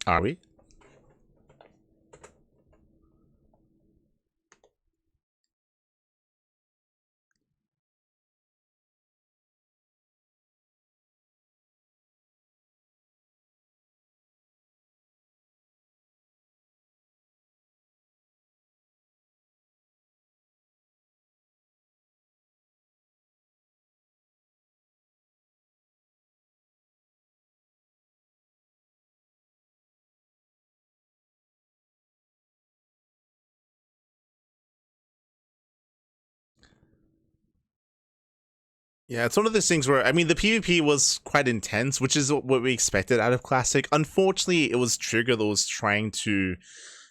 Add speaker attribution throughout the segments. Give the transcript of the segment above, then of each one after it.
Speaker 1: Are we? Yeah, it's one of those things where, I mean, the PvP was quite intense, which is what we expected out of Classic. Unfortunately, it was Trigger that was trying to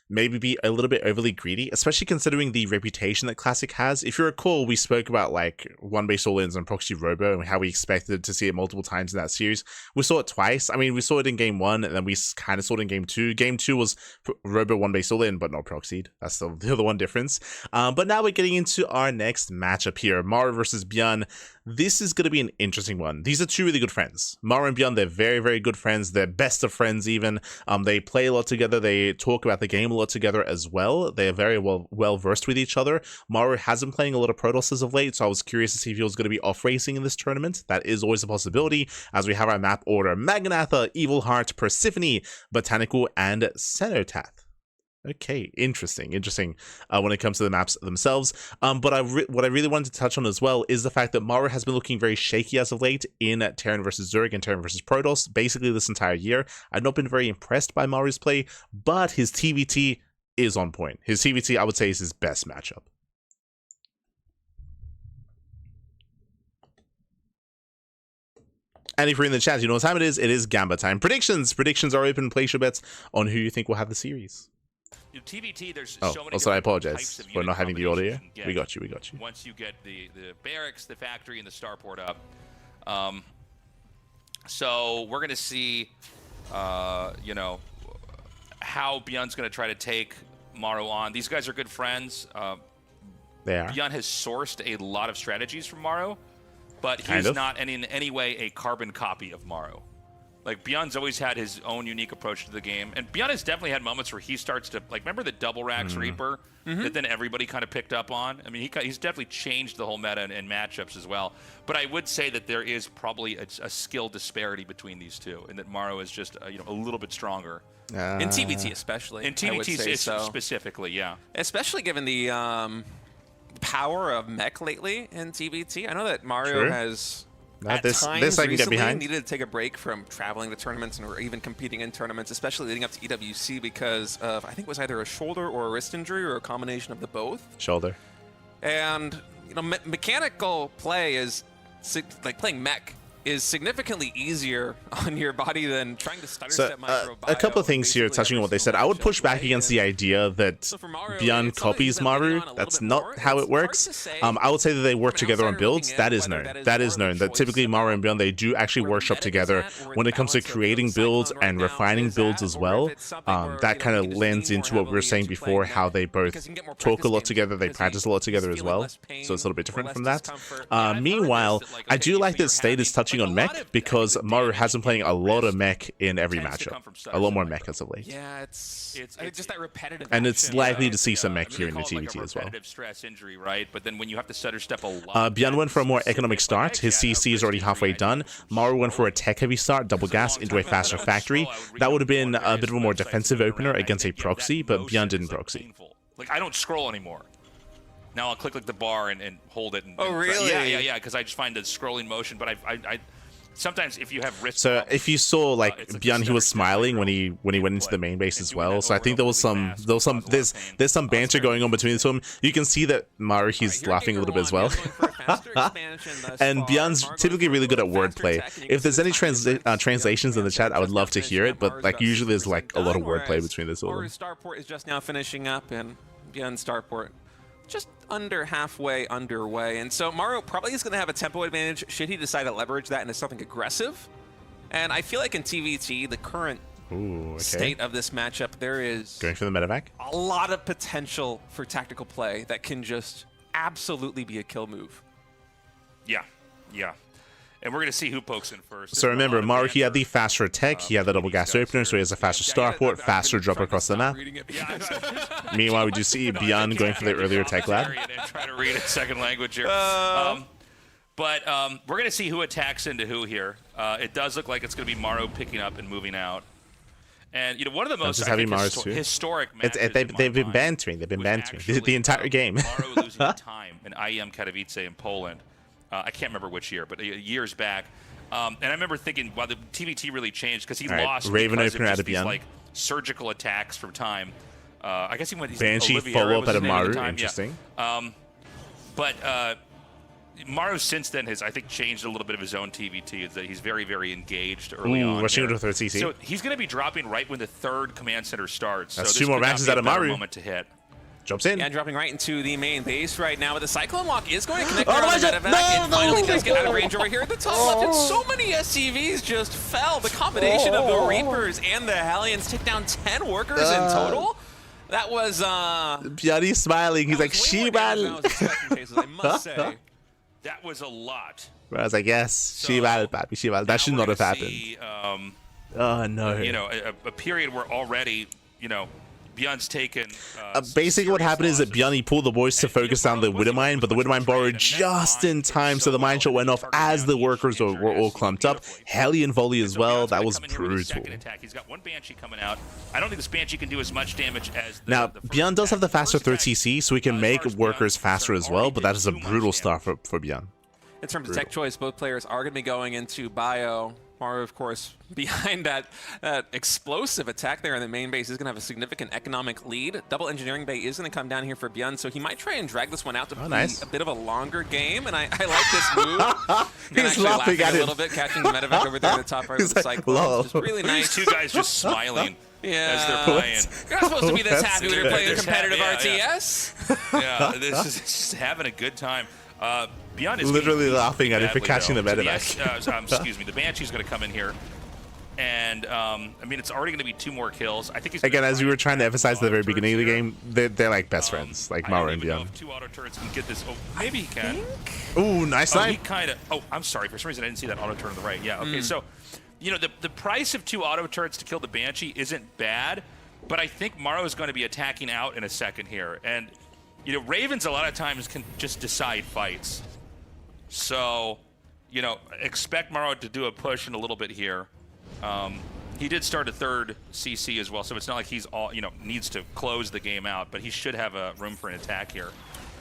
Speaker 1: maybe be a little bit overly greedy, especially considering the reputation that Classic has. If you recall, we spoke about like one-base all-ins and Proxy Robo and how we expected to see it multiple times in that series. We saw it twice. I mean, we saw it in Game 1, and then we kind of saw it in Game 2. Game 2 was Robo one-base all-in, but not Proxied. That's the other one difference. But now we're getting into our next matchup here. Maru versus ByuN. This is going to be an interesting one. These are two really good friends. Maru and ByuN, they're very, very good friends. They're best of friends even. They play a lot together. They talk about the game a lot together as well. They are very well versed with each other. Maru has been playing a lot of Protoss as of late, so I was curious to see if he was going to be off racing in this tournament. That is always a possibility, as we have our map order: Magnatha, Evil Heart, Persephone, Botanical, and Cenotath. Okay, interesting when it comes to the maps themselves. But what I really wanted to touch on as well is the fact that Maru has been looking very shaky as of late in Terran versus Zerg and Terran versus Protoss, basically this entire year. I've not been very impressed by Maru's play, but his TvT is on point. His TvT, I would say, is his best matchup. And if you're in the chat, you know what time it is. It is Gamba time. Predictions are open. Place your bets on who you think will have the series.
Speaker 2: TvT, there's so many
Speaker 1: I apologize for not having the audio. We got you.
Speaker 2: Once you get the barracks, the factory, and the starport up. So we're going to see, you know, how ByuN's going to try to take Maru on. These guys are good friends.
Speaker 1: They are.
Speaker 2: ByuN has sourced a lot of strategies from Maru, but he's not in any way a carbon copy of Maru. Like, ByuN's always had his own unique approach to the game. And ByuN has definitely had moments where he starts to, like, remember the double racks Reaper that then everybody kind of picked up on? I mean, he's definitely changed the whole meta and matchups as well. But I would say that there is probably a skill disparity between these two, and that Maru is just, you know, a little bit stronger.
Speaker 3: In TvT especially.
Speaker 2: In TvT specifically, yeah.
Speaker 3: Especially given the power of mech lately in TvT. I know that Maru has... This I can get behind. Needed to take a break from traveling to tournaments or even competing in tournaments, especially leading up to EWC because of, I think it was either a shoulder or a wrist injury or a combination of the both.
Speaker 1: Shoulder.
Speaker 3: And, you know, mechanical play is, like playing mech is significantly easier on your body than trying to stutter step micro.
Speaker 1: A couple of things here touching on what they said. I would push back against the idea that ByuN copies Maru. That's not how it works. I would say that they work together on builds. That is known. That is known. That typically Maru and ByuN, they do actually workshop together when it comes to creating builds and refining builds as well. That kind of lends into what we were saying before, how they both talk a lot together, they practice a lot together as well. So it's a little bit different from that. Meanwhile, I do like that State is touching on mech because Maru has been playing a lot of mech in every matchup. A lot more mech as of late.
Speaker 3: Yeah, it's just that repetitive.
Speaker 1: And it's likely to see some mech here in the TvT as well.
Speaker 2: Stress injury, right? But then when you have to stutter step a lot.
Speaker 1: ByuN went for a more economic start. His CC is already halfway done. Maru went for a tech-heavy start, double gas into a faster factory. That would have been a bit of a more defensive opener against a proxy, but ByuN didn't proxy.
Speaker 2: Like, I don't scroll anymore. Now I'll click like the bar and hold it.
Speaker 3: Oh, really?
Speaker 2: Yeah. Because I just find the scrolling motion. But I sometimes if you have wrist.
Speaker 1: So if you saw like ByuN, he was smiling when he went into the main base as well. So I think there's some banter going on between the two of them. You can see that Maru, he's laughing a little bit as well. And ByuN's typically really good at wordplay. If there's any translations in the chat, I would love to hear it. But like usually there's like a lot of wordplay between the two of them.
Speaker 3: Starport is just now finishing up, and ByuN Starport just under halfway underway. And so Maru probably is going to have a tempo advantage should he decide to leverage that into something aggressive. And I feel like in TvT, the current state of this matchup, there is
Speaker 1: going for the medevac.
Speaker 3: A lot of potential for tactical play that can just absolutely be a kill move.
Speaker 2: Yeah. And we're going to see who pokes in first.
Speaker 1: So remember, Maru, he had the faster attack, he had the double gas opener, so he has a faster starport, faster drop across the map. Meanwhile, we do see ByuN going for the earlier attack lab.
Speaker 2: Trying to read a second language here. But we're going to see who attacks into who here. It does look like it's going to be Maru picking up and moving out. And one of the most historic matches
Speaker 1: they've been bantering. They've been bantering the entire game.
Speaker 2: Maru losing time in IEM Katowice in Poland. I can't remember which year, but years back. And I remember thinking, wow, the TvT really changed because he lost
Speaker 1: Raven
Speaker 2: because
Speaker 1: opener
Speaker 2: of
Speaker 1: out of
Speaker 2: these,
Speaker 1: ByuN.
Speaker 2: like surgical attacks from time. I guess he went.
Speaker 1: Banshee follow-up out of Maru. Interesting.
Speaker 2: But Maru since then has, I think, changed a little bit of his own TvT. Is that he's very, very engaged early on.
Speaker 1: Rushing into third CC.
Speaker 2: So he's going to be dropping right when the third command center starts.
Speaker 1: That's
Speaker 2: so
Speaker 1: two more matches out of Maru.
Speaker 2: Moment to hit.
Speaker 1: Jumps in.
Speaker 3: Yeah, dropping right into the main base right now. But the Cyclone Walk is going to connect around the medevac, and finally does get out of range over here at the top left. And so many SCVs just fell. The combination of the Reapers and the Hellions took down 10 workers in total. That was
Speaker 1: ByuN's smiling. He's like, Shibal.
Speaker 3: I must say.
Speaker 2: That was a lot.
Speaker 1: I was like, yes, Shibal, papi, Shibal. That should not have happened.
Speaker 2: See,
Speaker 1: oh no.
Speaker 2: A period where already, ByuN's taken.
Speaker 1: Basically, what happened is that ByuN pulled the boys to focus on the Widowmine, but the Widowmine borrowed just in time, so the mine shot went off as the workers were all clumped up. Hellion volley as well. That was brutal.
Speaker 2: He's got one Banshee coming out. I don't think this Banshee can do as much damage as.
Speaker 1: Now, ByuN does have the faster third CC, so he can make workers faster as well, but that is a brutal start for ByuN.
Speaker 3: In terms of tech choice, both players are going to be going into Bio. Maru, of course, behind that explosive attack there in the main base is going to have a significant economic lead. Double engineering bay is going to come down here for ByuN, so he might try and drag this one out to be a bit of a longer game, and I like this move.
Speaker 1: He's laughing at
Speaker 3: a little bit, catching the medevac over there in the top right of the Cyclone. Just really nice.
Speaker 2: These two guys just smiling as they're playing.
Speaker 3: You're not supposed to be this happy when you're playing competitive RTS.
Speaker 2: Yeah, this is just having a good time. ByuN is
Speaker 1: literally laughing at it for catching the medevac.
Speaker 2: Excuse me, the Banshee's going to come in here, and I mean it's already going to be 2 more kills. I think he's
Speaker 1: again, as we were trying to emphasize at the very beginning of the game, they're like best friends, like Maru and ByuN.
Speaker 2: I don't even know if 2 auto turrets can get this. Oh, maybe he can.
Speaker 1: Ooh, nice
Speaker 2: snipe.
Speaker 1: snipe.
Speaker 2: He kind of. Oh, I'm sorry. For some reason, I didn't see that auto turn on the right. Yeah. Okay. So, the price of 2 auto turrets to kill the Banshee isn't bad, but I think Maru is going to be attacking out in a second here, and Ravens a lot of times can just decide fights. So, expect Maru to do a push in a little bit here. He did start a third CC as well, so it's not like he's all, needs to close the game out, but he should have a room for an attack here.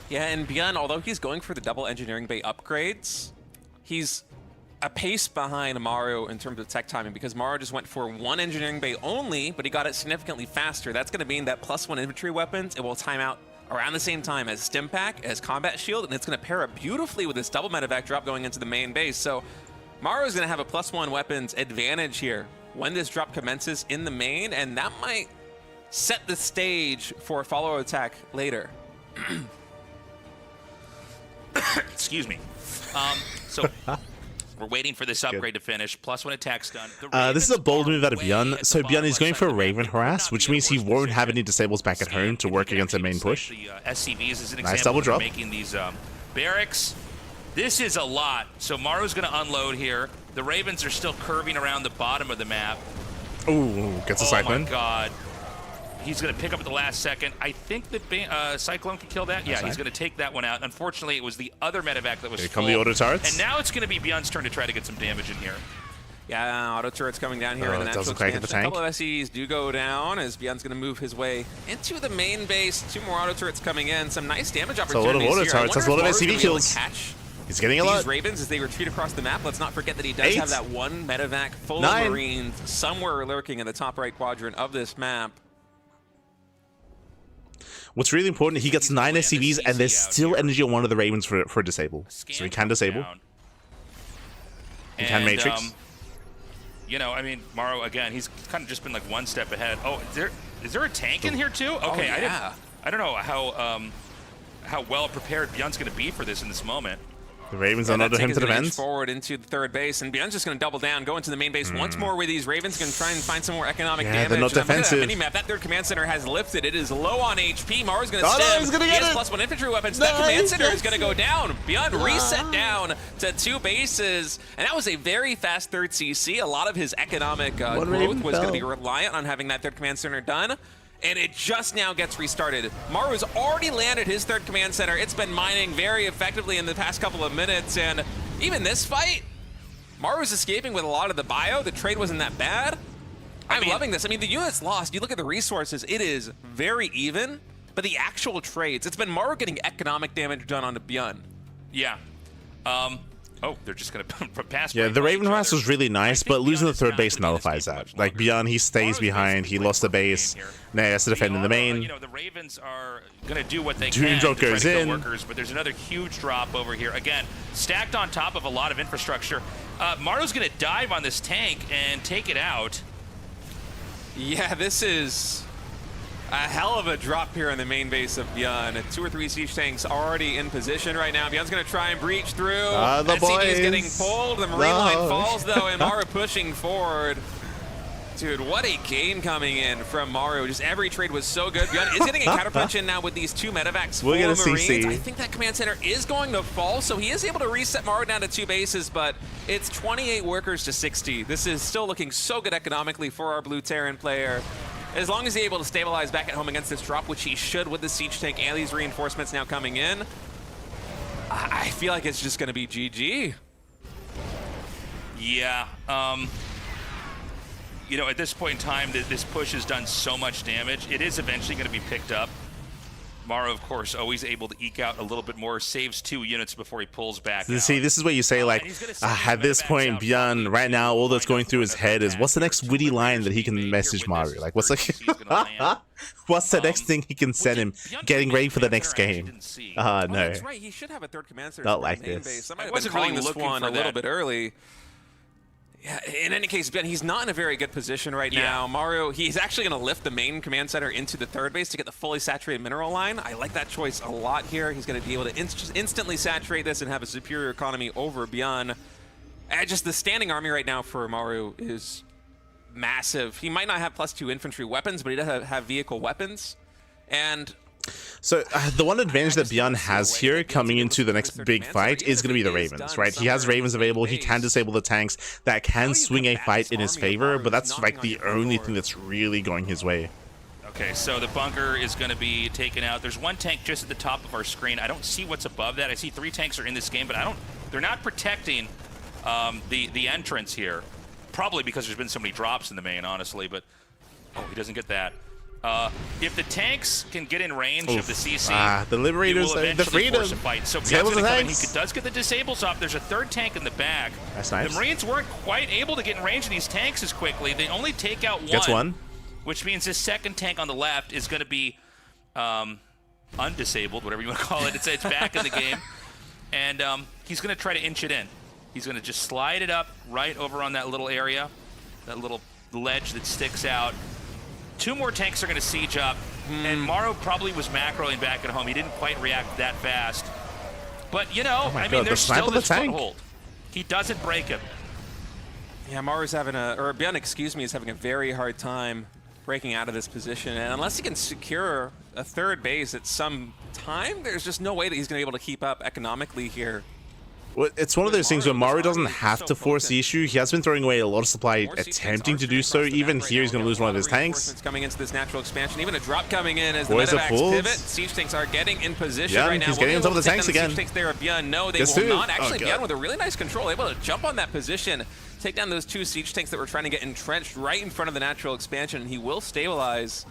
Speaker 3: Yeah, and ByuN, although he's going for the double engineering bay upgrades, he's a pace behind Maru in terms of tech timing because Maru just went for 1 engineering bay only, but he got it significantly faster. That's going to mean that +1 infantry weapons, it will time out around the same time as Stim Pack, as Combat Shield, and it's going to pair up beautifully with this double medevac drop going into the main base. So Maru is going to have a +1 weapons advantage here when this drop commences in the main, and that might set the stage for a follow attack later.
Speaker 2: Excuse me. So we're waiting for this upgrade to finish. +1 attack's done.
Speaker 1: This is a bold move out of ByuN. So ByuN is going for a Raven harass, which means he won't have any disables back at home to work against a main push.
Speaker 2: The SCVs is an
Speaker 1: nice
Speaker 2: example
Speaker 1: double drop.
Speaker 2: Making these barracks. This is a lot. So Maru's going to unload here. The Ravens are still curving around the bottom of the map.
Speaker 1: Ooh, gets a Cyclone.
Speaker 2: Oh my god. He's going to pick up at the last second. I think that Cyclone can kill that. Yeah, he's going to take that one out. Unfortunately, it was the other medevac that was
Speaker 1: Here come the auto turrets.
Speaker 2: And now it's going to be ByuN's turn to try to get some damage in here.
Speaker 3: Yeah, auto turrets coming down here in the natural expansion. A couple of SCs do go down as ByuN's going to move his way into the main base. 2 more auto turrets coming in. Some nice damage opportunities
Speaker 1: here. A lot of auto turrets. That's a lot of SCV kills. He's getting a lot.
Speaker 3: These Ravens as they retreat across the map. Let's not forget that he does have that 1 medevac full of Marines somewhere lurking in the top right quadrant of this map.
Speaker 1: What's really important, he gets 9 SCVs and there's still energy on one of the Ravens for disable. So he can disable. He can Matrix.
Speaker 2: I mean, Maru, again, he's kind of just been like 1 step ahead. Oh, is there a tank in here too? Okay, I don't know how well prepared ByuN's going to be for this in this moment.
Speaker 1: The Ravens are under him to defend.
Speaker 3: Forward into the third base, and ByuN's just going to double down, go into the main base once more where these Ravens can try and find some more economic damage.
Speaker 1: They're not defensive.
Speaker 3: That mini-map, that third command center has lifted. It is low on HP. Maru's going to stem.
Speaker 1: No, he's going to get it.
Speaker 3: +1 infantry weapons. That command center is going to go down. ByuN reset down to 2 bases, and that was a very fast third CC. A lot of his economic growth was going to be reliant on having that third command center done. And it just now gets restarted. Maru's already landed his third command center. It's been mining very effectively in the past couple of minutes, and even this fight, Maru's escaping with a lot of the bio. The trade wasn't that bad. I'm loving this. I mean, the units lost. You look at the resources, it is very even, but the actual trades, it's been Maru getting economic damage done onto ByuN.
Speaker 2: Yeah. Oh, they're just going to pass.
Speaker 1: Yeah, the Raven harass was really nice, but losing the third base nullifies that. Like, ByuN, he stays behind, he lost the base, now he has to defend in the main.
Speaker 2: You know, the Ravens are going to do what they can to try to kill workers, but there's another huge drop over here. Again, stacked on top of a lot of infrastructure. Maru's going to dive on this tank and take it out.
Speaker 3: Yeah, this is a hell of a drop here on the main base of ByuN. 2 or 3 siege tanks already in position right now. ByuN's going to try and breach through.
Speaker 1: The boys.
Speaker 3: is getting pulled. The marine line falls, though, and Maru pushing forward. Dude, what a game coming in from Maru. Just every trade was so good. ByuN is getting a counterpunch in now with these 2 medevacs for Marines.
Speaker 1: CC.
Speaker 3: I think that command center is going to fall, so he is able to reset Maru down to 2 bases, but it's 28 workers to 60. This is still looking so good economically for our Blue Terran player. As long as he's able to stabilize back at home against this drop, which he should with the siege tank and these reinforcements now coming in, I feel like it's just going to be GG.
Speaker 2: Yeah. You know, at this point in time, this push has done so much damage. It is eventually going to be picked up. Maru, of course, always able to eke out a little bit more, saves 2 units before he pulls back out.
Speaker 1: See, this is what you say, like, at this point, ByuN, right now, all that's going through his head is, what's the next witty line that he can message Maru? Like, what's like, what's the next thing he can send him, getting ready for the next game? No.
Speaker 3: That's right, he should have a third command center.
Speaker 1: Not like this.
Speaker 3: I wasn't really this one a little bit early. Yeah, in any case, Ben, he's not in a very good position right now. Maru, he's actually going to lift the main command center into the third base to get the fully saturated mineral line. I like that choice a lot here. He's going to be able to instantly saturate this and have a superior economy over ByuN. Just the standing army right now for Maru is massive. He might not have +2 infantry weapons, but he does have vehicle weapons. And
Speaker 1: so the one advantage that ByuN has here coming into the next big fight is going to be the Ravens, right? He has Ravens available. He can disable the tanks that can swing a fight in his favor, but that's like the only thing that's really going his way.
Speaker 2: Okay, so the bunker is going to be taken out. There's 1 tank just at the top of our screen. I don't see what's above that. I see 3 tanks are in this game, but they're not protecting the entrance here. Probably because there's been so many drops in the main, honestly, but oh, he doesn't get that. If the tanks can get in range of the CC,
Speaker 1: the Liberators, the Freedom.
Speaker 2: Force a fight. So ByuN's gonna come in. He does get the disables off. There's a 3rd tank in the back.
Speaker 1: That's nice.
Speaker 2: The Marines weren't quite able to get in range of these tanks as quickly. They only take out 1.
Speaker 1: Gets 1.
Speaker 2: Which means this 2nd tank on the left is going to be undisabled, whatever you want to call it. It's back in the game. And he's going to try to inch it in. He's going to just slide it up right over on that little area, that little ledge that sticks out. 2 more tanks are going to siege up, and Maru probably was macroing back at home. He didn't quite react that fast. But, you know, I mean, there's still this foothold. He doesn't break him.
Speaker 3: Yeah, Maru's having ByuN, excuse me, is having a very hard time breaking out of this position. And unless he can secure a 3rd base at some time, there's just no way that he's going to be able to keep up economically here.
Speaker 1: Well, it's one of those things where Maru doesn't have to force the issue. He has been throwing away a lot of supply attempting to do so. Even here, he's going to lose one of his tanks.
Speaker 3: Coming into this natural expansion, even a drop coming in as the medevacs pivot. Siege tanks are getting in position right now.
Speaker 1: He's getting on top of the tanks again.
Speaker 3: Siege tanks there at ByuN. No, they will not. Actually, ByuN with a really nice control, able to jump on that position, take down those 2 siege tanks that were trying to get entrenched right in front of the natural expansion, and he will stabilize.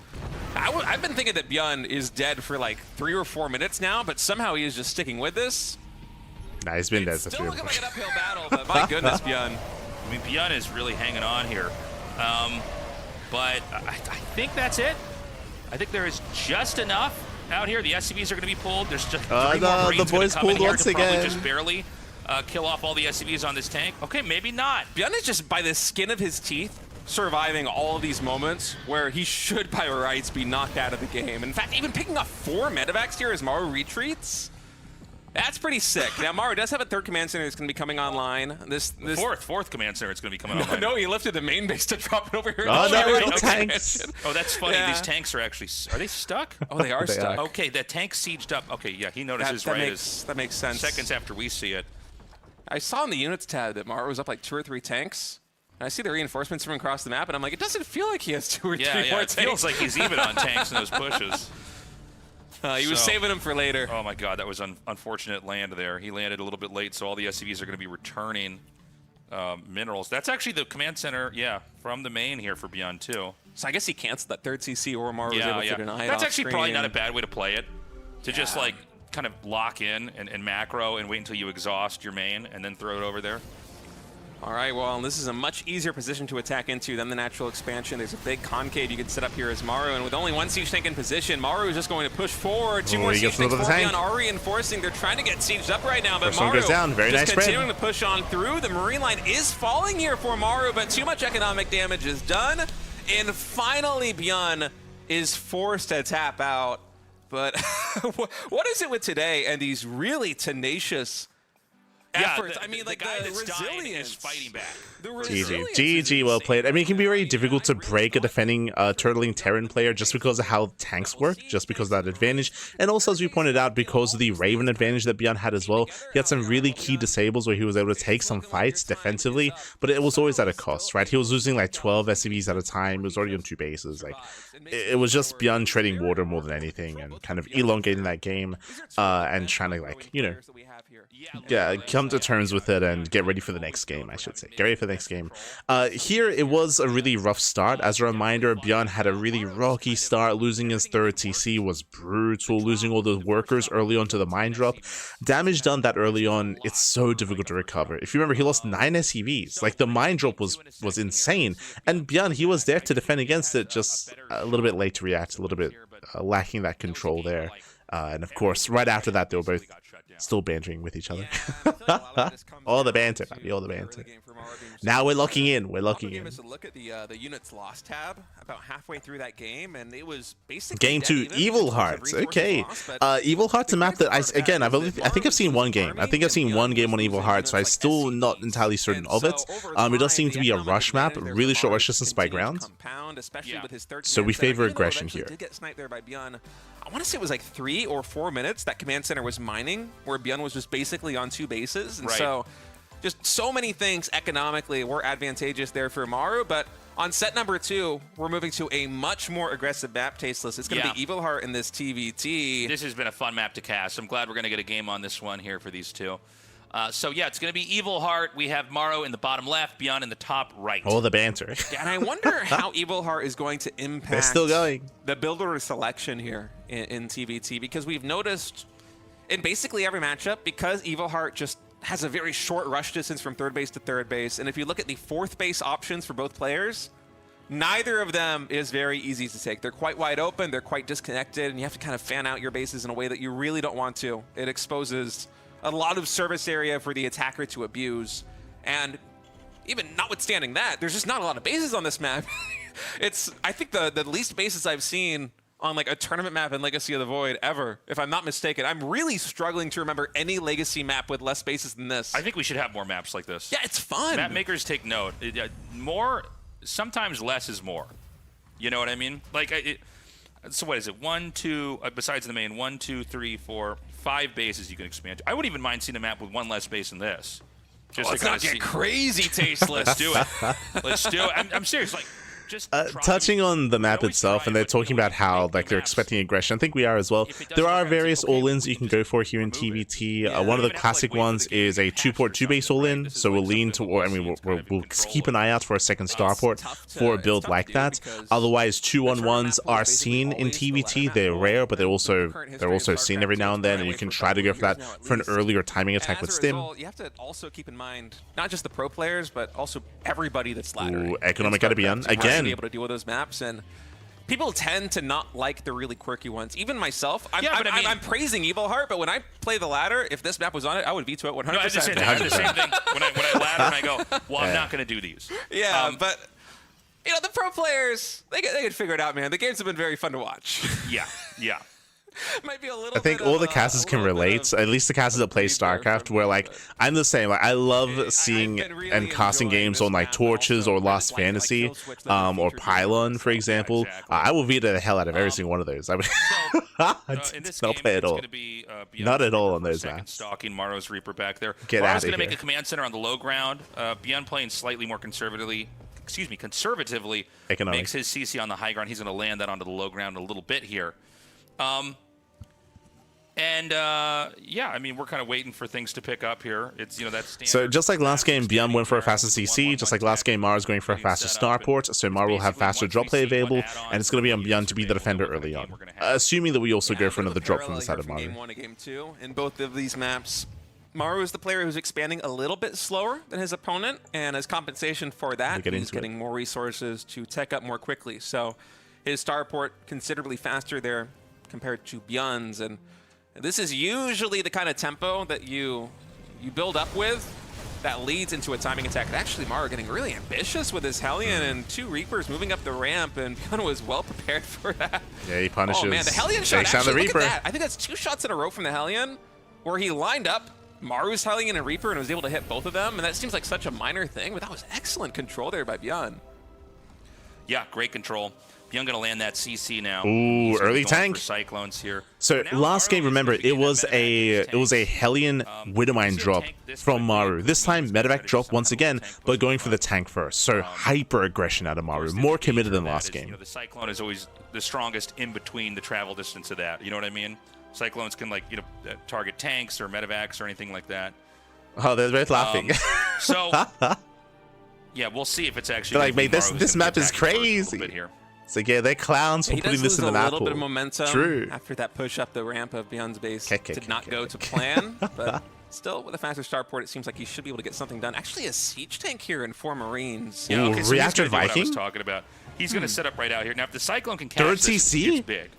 Speaker 3: I've been thinking that ByuN is dead for like 3 or 4 minutes now, but somehow he is just sticking with this.
Speaker 1: Nah, he's been dead.
Speaker 3: Still looking like an uphill battle, but my goodness, ByuN.
Speaker 2: I mean, ByuN is really hanging on here. But I think that's it. I think there is just enough out here. The SCVs are going to be pulled. There's just 3 more Marines going to come in here to probably just barely kill off all the SCVs on this tank. Okay, maybe not.
Speaker 3: ByuN is just by the skin of his teeth surviving all of these moments where he should, by rights, be knocked out of the game. In fact, even picking up 4 medevacs here as Maru retreats. That's pretty sick. Now, Maru does have a third command center that's going to be coming online. This
Speaker 2: fourth command center is going to be coming online.
Speaker 3: No, he lifted the main base to drop it over here.
Speaker 1: Oh, no, tanks.
Speaker 2: Oh, that's funny. Yeah. These tanks are actually... Are they stuck?
Speaker 3: Oh, they are stuck.
Speaker 2: Okay, that tank sieged up. Okay, yeah, he notices
Speaker 3: that makes sense.
Speaker 2: Seconds after we see it.
Speaker 3: I saw in the units tab that Maru was up like 2 or 3 tanks. And I see the reinforcements from across the map, and I'm like, it doesn't feel like he has 2 or 3 more tanks.
Speaker 2: It feels like he's even on tanks in those pushes.
Speaker 3: He was saving them for later.
Speaker 2: Oh my god, that was unfortunate land there. He landed a little bit late, so all the SCVs are going to be returning minerals. That's actually the command center, from the main here for ByuN too.
Speaker 3: So I guess he canceled that third CC, or Maru was able to deny it.
Speaker 2: That's actually probably not a bad way to play it. To just like kind of lock in and macro and wait until you exhaust your main and then throw it over there.
Speaker 3: All right, well, this is a much easier position to attack into than the natural expansion. There's a big concave you can set up here as Maru, and with only 1 siege tank in position, Maru is just going to push forward. 2 more siege tanks for ByuN are reinforcing. They're trying to get sieged up right now, but Maru
Speaker 1: goes down. Very
Speaker 3: just
Speaker 1: nice
Speaker 3: continuing to push on through. The Marine line is falling here for Maru, but too much economic damage is done. And finally, ByuN is forced to tap out. But what is it with today and these really tenacious efforts? I mean, like the resilience
Speaker 2: is fighting back.
Speaker 1: GG, well played. I mean, it can be very difficult to break a defending turtling Terran player just because of how tanks work, just because of that advantage. And also, as we pointed out, because of the Raven advantage that ByuN had as well, he had some really key disables where he was able to take some fights defensively, but it was always at a cost, right? He was losing like 12 SCVs at a time. He was already on 2 bases. Like, it was just ByuN treading water more than anything and kind of elongating that game and trying to, like, you know, come to terms with it and get ready for the next game, I should say. Get ready for the next game. Here, it was a really rough start. As a reminder, ByuN had a really rocky start. Losing his third TC was brutal. Losing all the workers early on to the mine drop. Damage done that early on, it's so difficult to recover. If you remember, he lost 9 SCVs. Like, the mine drop was insane. And ByuN, he was there to defend against it, just a little bit late to react, a little bit lacking that control there. And of course, right after that, they were both still bantering with each other. All the banter, baby, all the banter. Now we're locking in. We're locking in.
Speaker 3: Look at the units lost tab about halfway through that game, and it was basically
Speaker 1: game 2, Evil Hearts. Okay, Evil Hearts, a map that I think I've seen one game. I think I've seen one game on Evil Hearts, so I'm still not entirely certain of it. It does seem to be a rush map, really short rush distance by ground. So we favor aggression here.
Speaker 3: I want to say it was like 3 or 4 minutes that command center was mining, where ByuN was just basically on 2 bases, and so just so many things economically were advantageous there for Maru. But on set number 2, we're moving to a much more aggressive map, Tasteless. It's going to be Evil Heart in this TvT.
Speaker 2: This has been a fun map to cast. I'm glad we're going to get a game on this one here for these two. So yeah, it's going to be Evil Heart. We have Maru in the bottom left, ByuN in the top right.
Speaker 1: All the banter.
Speaker 3: And I wonder how Evil Heart is going to impact
Speaker 1: They're still going.
Speaker 3: The builder selection here in TvT, because we've noticed in basically every matchup, because Evil Heart just has a very short rush distance from third base to third base, and if you look at the fourth base options for both players, neither of them is very easy to take. They're quite wide open, they're quite disconnected, and you have to kind of fan out your bases in a way that you really don't want to. It exposes a lot of service area for the attacker to abuse, and even notwithstanding that, there's just not a lot of bases on this map. It's, I think, the least bases I've seen on like a tournament map in Legacy of the Void ever, if I'm not mistaken. I'm really struggling to remember any Legacy map with less bases than this.
Speaker 2: I think we should have more maps like this.
Speaker 3: Yeah, it's fun.
Speaker 2: Map makers take note. More, sometimes less is more. You know what I mean? Like, so what is it? 1, 2, besides the main, 1, 2, 3, 4, 5 bases you can expand to. I wouldn't even mind seeing a map with 1 less base than this.
Speaker 3: Just let's not get crazy, Tasteless.
Speaker 2: Let's do it. Let's do it. I'm serious. Like, just
Speaker 1: touching on the map itself, and they're talking about how like they're expecting aggression. I think we are as well. There are various all-ins you can go for here in TvT. One of the classic ones is a 2-port 2-base all-in. So we'll lean toward. I mean, we'll keep an eye out for a second starport for a build like that. Otherwise, 2-on-1s are seen in TvT. They're rare, but they're also seen every now and then, and you can try to go for that for an earlier timing attack with Stim.
Speaker 3: You have to also keep in mind not just the pro players, but also everybody that's laddering.
Speaker 1: Ooh, economic gotta be on again.
Speaker 3: To be able to deal with those maps, and people tend to not like the really quirky ones. Even myself, I'm praising Evil Heart, but when I play the ladder, if this map was on it, I would veto it 100%.
Speaker 2: No, I have the same thing. When I ladder and I go, well, I'm not going to do these.
Speaker 3: Yeah, but you know, the pro players, they could figure it out, man. The games have been very fun to watch.
Speaker 2: Yeah.
Speaker 3: Might be a little
Speaker 1: I think all the casters can relate, at least the casters that play StarCraft, where like I'm the same. Like I love seeing and casting games on like Torches or Lost Fantasy, or Pylon, for example. I will Vita the hell out of every single one of those. I would not play at all. Not at all on those maps.
Speaker 2: Stalking Maru's Reaper back there.
Speaker 1: Get out of here.
Speaker 2: Maru's going to make a command center on the low ground. ByuN playing slightly more conservatively, makes his CC on the high ground. He's going to land that onto the low ground a little bit here. Yeah, I mean, we're kind of waiting for things to pick up here. It's, that's
Speaker 1: so just like last game, ByuN went for a faster CC. Just like last game, Maru's going for a faster starport. So Maru will have faster drop play available, and it's going to be on ByuN to be the defender early on. Assuming that we also go for another drop from the side of Maru.
Speaker 3: Game 1 and Game 2 in both of these maps, Maru is the player who's expanding a little bit slower than his opponent, and as compensation for that, he's getting more resources to tech up more quickly. So his starport considerably faster there compared to ByuN's, and this is usually the kind of tempo that you build up with that leads into a timing attack. And actually, Maru getting really ambitious with his Hellion and 2 Reapers moving up the ramp, and ByuN was well prepared for that.
Speaker 1: Yeah, he punishes.
Speaker 3: Oh man, the Hellion shot, actually, look at that. I think that's 2 shots in a row from the Hellion, where he lined up Maru's Hellion and Reaper and was able to hit both of them, and that seems like such a minor thing, but that was excellent control there by ByuN.
Speaker 2: Yeah, great control. ByuN going to land that CC now.
Speaker 1: Ooh, early tank.
Speaker 2: For Cyclones here.
Speaker 1: So last game, remember, it was a Hellion Widowmine drop from Maru. This time, medevac drop once again, but going for the tank first. So hyper aggression out of Maru, more committed than last game.
Speaker 2: The Cyclone is always the strongest in between the travel distance of that. You know what I mean? Cyclones can target tanks or medevacs or anything like that.
Speaker 1: Oh, they're both laughing.
Speaker 2: Yeah, we'll see if it's actually
Speaker 1: like, mate, this map is crazy. So yeah, they're clowns for putting this in the map.
Speaker 3: A little bit of momentum after that push up the ramp of ByuN's base did not go to plan, but still with a faster starport, it seems like he should be able to get something done. Actually, a siege tank here and 4 Marines.
Speaker 2: Yeah, okay, so
Speaker 1: reactor Viking.
Speaker 2: I was talking about. He's going to set up right out here. Now, if the Cyclone can catch this,
Speaker 1: CC?
Speaker 2: it's big.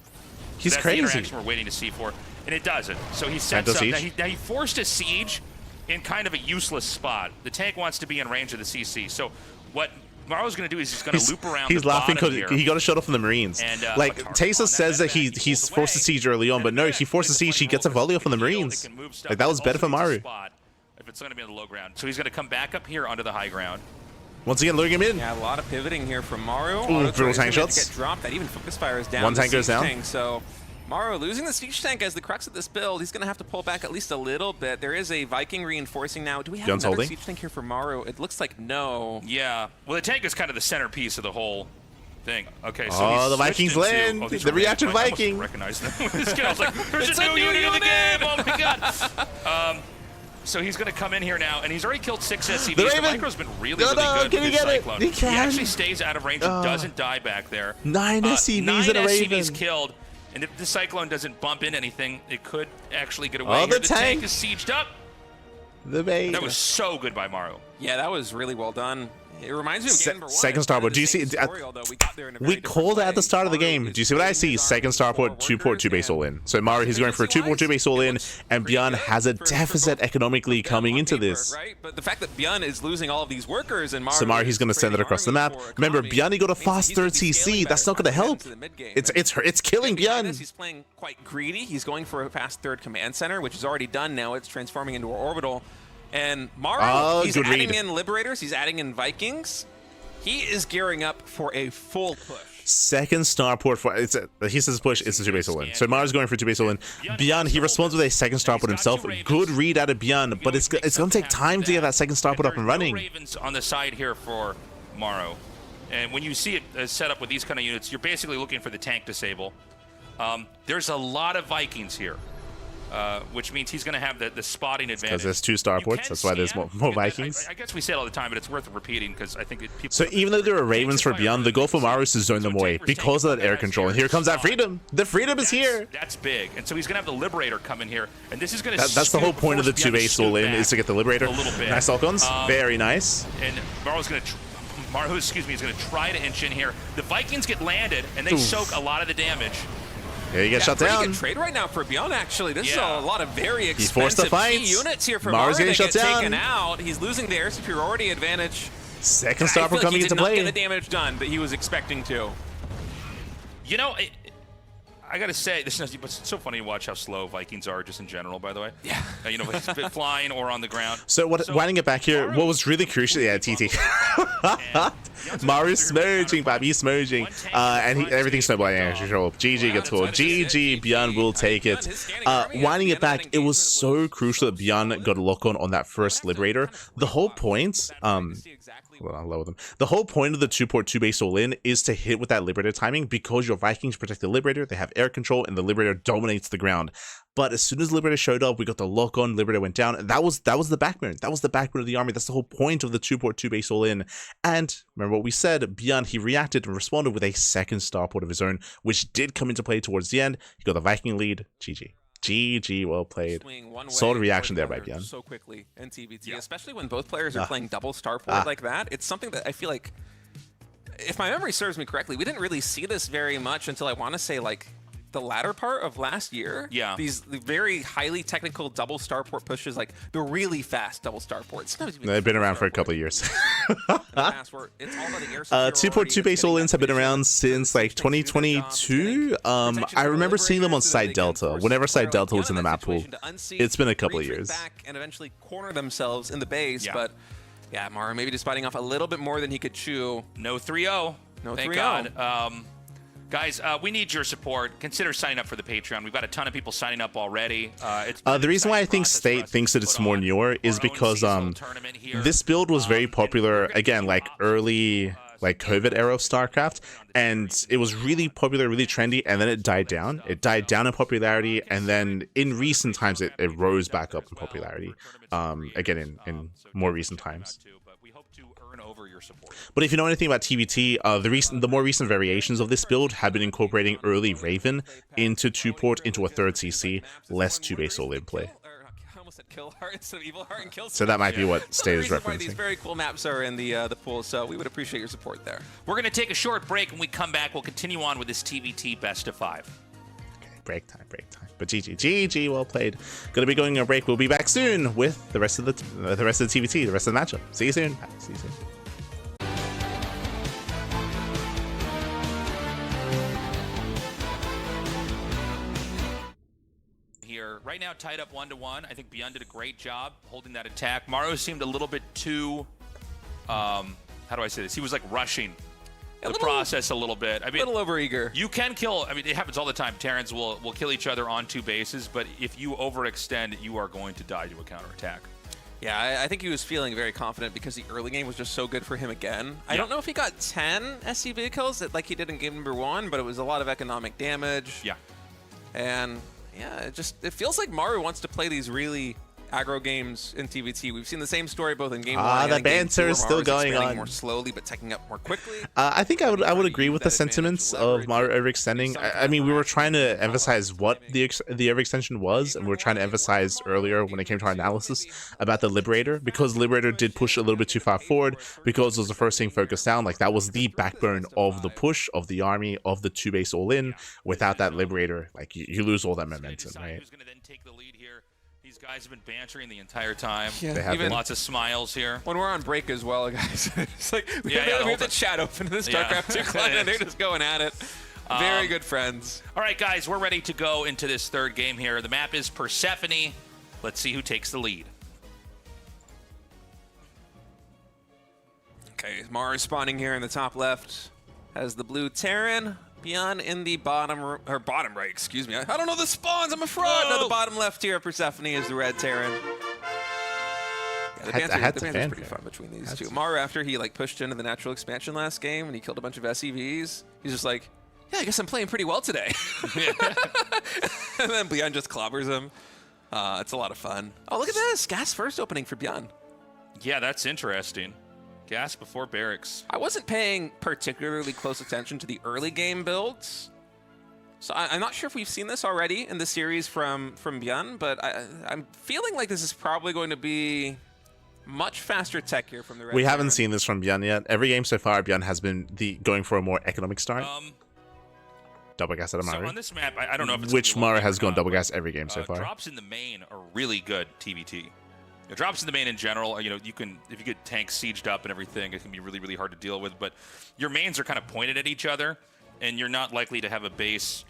Speaker 1: He's
Speaker 2: that's
Speaker 1: crazy.
Speaker 2: The interaction we're waiting to see for, and it doesn't. So he sets up. Now he forced a siege in kind of a useless spot. The tank wants to be in range of the CC. So what Maru's going to do is he's going to loop around. He's laughing because
Speaker 1: he got a shot off from the Marines. And, like Taysa says that he's forced a siege early on, but no, he forced a siege. He gets a volley off on the Marines. Like that was better for Maru.
Speaker 2: If it's going to be on the low ground, so he's going to come back up here onto the high ground.
Speaker 1: Once again, luring him in.
Speaker 3: Yeah, a lot of pivoting here from Maru.
Speaker 1: Ooh, brutal tank shots.
Speaker 3: Get dropped. That even focus fire is down.
Speaker 1: One tank goes down.
Speaker 3: So Maru losing the siege tank as the crux of this build. He's going to have to pull back at least a little bit. There is a Viking reinforcing now. Do we have another siege tank here for Maru? It looks like no.
Speaker 2: Yeah. Well, the tank is kind of the centerpiece of the whole thing. Okay, so
Speaker 1: the Vikings land. The reactor Viking.
Speaker 2: I recognize them with this skill. I was like, there's a new unit in the game. Oh my god. So he's going to come in here now, and he's already killed 6 SCVs. The
Speaker 1: Micro's
Speaker 2: been really good
Speaker 1: with his
Speaker 2: Cyclone. He actually stays out of range and doesn't die back there.
Speaker 1: 9 SCVs in a Raven. 9
Speaker 2: SCVs killed, and if the Cyclone doesn't bump into anything, it could actually get away. The tank is sieged up. That was so good by Maru.
Speaker 3: Yeah, that was really well done. It reminds me of game number 1.
Speaker 1: Second starport. Do you see? We called it at the start of the game. Do you see what I see? Second starport, 2-port, 2-base all in. So Maru, he's going for a 2-port, 2-base all in, and ByuN has a deficit economically coming into this.
Speaker 3: Right, but the fact that ByuN is losing all of these workers and Maru,
Speaker 1: so Maru, he's going to send it across the map. Remember, ByuN, he got a fast 3rd CC. That's not going to help. It's killing ByuN.
Speaker 3: He's playing quite greedy. He's going for a fast 3rd command center, which is already done now. It's transforming into an orbital. And Maru, he's adding in Liberators, he's adding in Vikings. He is gearing up for a full push.
Speaker 1: Second starport for he says push, it's a 2-base all in. So Maru's going for 2-base all in. ByuN, he responds with a second starport himself. Good read out of ByuN, but it's going to take time to get that second starport up and running.
Speaker 2: Ravens on the side here for Maru. And when you see it set up with these kind of units, you're basically looking for the tank disable. There's a lot of Vikings here. Which means he's going to have the spotting advantage.
Speaker 1: Because there's 2 starports, that's why there's more Vikings.
Speaker 2: I guess we say it all the time, but it's worth repeating because I think people.
Speaker 1: So even though there are Ravens for ByuN, the goal for Maru is to zone them away because of that air control. And here comes that freedom. The freedom is here.
Speaker 2: That's big. And so he's going to have the Liberator come in here, and this is going to.
Speaker 1: That's the whole point of the 2-base all in is to get the Liberator. Nice Falcons, very nice.
Speaker 2: And Maru's going to. Maru, is going to try to inch in here. The Vikings get landed, and they soak a lot of the damage.
Speaker 1: Here he gets shut down.
Speaker 3: Pretty good trade right now for ByuN, actually. This is a lot of very expensive
Speaker 1: forced the fight.
Speaker 3: Units here for
Speaker 1: Maru's
Speaker 3: Maru
Speaker 1: getting shut down.
Speaker 3: Taken out. He's losing the air superiority advantage.
Speaker 1: Second starport coming into play.
Speaker 3: He did not get the damage done that he was expecting to.
Speaker 2: You know, I gotta say, this is, but it's so funny to watch how slow Vikings are just in general. By the way,
Speaker 3: yeah,
Speaker 2: you know, flying or on the ground.
Speaker 1: So winding it back here, what was really crucial, yeah, TT. Maru smurging, Bobby smurging, and everything's snowballing out of control. GG gets pulled. GG, ByuN will take it. Winding it back, it was so crucial that ByuN got a lock on that first Liberator. The whole point, well, I'll lower them. The whole point of the 2-port 2-base all-in is to hit with that Liberator timing, because your Vikings protect the Liberator, they have air control, and the Liberator dominates the ground. But as soon as Liberator showed up, we got the lock on, Liberator went down, and that was the backbone. That was the backbone of the army. That's the whole point of the 2-port 2-base all-in. And remember what we said, ByuN, he reacted and responded with a second starport of his own, which did come into play towards the end. He got the Viking lead. GG. GG, well played. Solid reaction there by ByuN.
Speaker 3: So quickly in TvT, especially when both players are playing double starport like that. It's something that I feel like, if my memory serves me correctly, we didn't really see this very much until I want to say like the latter part of last year.
Speaker 2: Yeah.
Speaker 3: These very highly technical double starport pushes, like the really fast double starports.
Speaker 1: They've been around for a couple of years.
Speaker 3: 2-port
Speaker 1: 2-base all-ins have been around since like 2022. I remember seeing them on Side Delta. Whenever Side Delta was in the map pool, it's been a couple of years.
Speaker 3: And eventually corner themselves in the base, but yeah, Maru maybe just biting off a little bit more than he could chew.
Speaker 2: No 3-0.
Speaker 3: No 3-0.
Speaker 2: Thank God. Guys, we need your support. Consider signing up for the Patreon. We've got a ton of people signing up already.
Speaker 1: The reason why I think State thinks that it's more newer is because this build was very popular, again, like early like COVID era of StarCraft, and it was really popular, really trendy, and then it died down. It died down in popularity, and then in recent times it rose back up in popularity, again in more recent times. But if you know anything about TvT, the more recent variations of this build have been incorporating early Raven into 2-port, into a third CC, less 2-base all-in play. So that might be what State is referencing.
Speaker 3: These very cool maps are in the pool, so we would appreciate your support there.
Speaker 2: We're going to take a short break. When we come back, we'll continue on with this TvT best of 5.
Speaker 1: Okay, break time. But GG, well played. Gonna be going on a break. We'll be back soon with the rest of the TvT, the rest of the matchup. See you soon.
Speaker 2: Right now, tied up 1-1. I think ByuN did a great job holding that attack. Maru seemed a little bit too, how do I say this? He was like rushing the process a little bit. I mean,
Speaker 3: a little overeager.
Speaker 2: You can kill, I mean, it happens all the time. Terrans will kill each other on 2 bases, but if you overextend, you are going to die to a counterattack.
Speaker 3: Yeah, I think he was feeling very confident because the early game was just so good for him again. I don't know if he got 10 SCV kills like he did in game number 1, but it was a lot of economic damage.
Speaker 2: Yeah.
Speaker 3: And yeah, it feels like Maru wants to play these really aggro games in TvT. We've seen the same story both in game 1 and
Speaker 1: the banter is still going on.
Speaker 3: More slowly, but taking up more quickly.
Speaker 1: I think I would agree with the sentiments of Maru overextending. I mean, we were trying to emphasize what the overextension was, and we were trying to emphasize earlier when it came to our analysis about the Liberator, because Liberator did push a little bit too far forward, because it was the first thing focused down. Like, that was the backbone of the push, of the army, of the 2-base all-in. Without that Liberator, like, you lose all that momentum, right?
Speaker 2: Who's going to then take the lead here? These guys have been bantering the entire time.
Speaker 3: Yeah,
Speaker 1: they have
Speaker 2: lots of smiles here.
Speaker 3: When we're on break as well, guys. It's like we have the chat open in the StarCraft 2 client, and they're just going at it. Very good friends.
Speaker 2: All right, guys, we're ready to go into this third game here. The map is Persephone. Let's see who takes the lead.
Speaker 3: Okay, Maru spawning here in the top left. Has the blue Terran. ByuN in the bottom right, excuse me. I don't know the spawns, I'm a fraud. No, the bottom left here of Persephone is the red Terran. Yeah, the banter's pretty fun between these two. Maru, after he like pushed into the natural expansion last game and he killed a bunch of SCVs, he's just like, yeah, I guess I'm playing pretty well today. And then ByuN just clobbers him. It's a lot of fun. Oh, look at this. Gas first opening for ByuN.
Speaker 2: Yeah, that's interesting. Gas before barracks.
Speaker 3: I wasn't paying particularly close attention to the early game builds, so I'm not sure if we've seen this already in the series from ByuN, but I'm feeling like this is probably going to be much faster tech here from the Red
Speaker 1: We haven't seen this from ByuN yet. Every game so far, ByuN has been going for a more economic start. Double gas out of Maru.
Speaker 2: So on this map, I don't know if it's
Speaker 1: which Maru has gone double gas every game so far.
Speaker 2: Drops in the main are really good TvT. Drops in the main in general, you know, you can, if you get tanks sieged up and everything, it can be really, really hard to deal with. But your mains are kind of pointed at each other, and you're not likely to have a base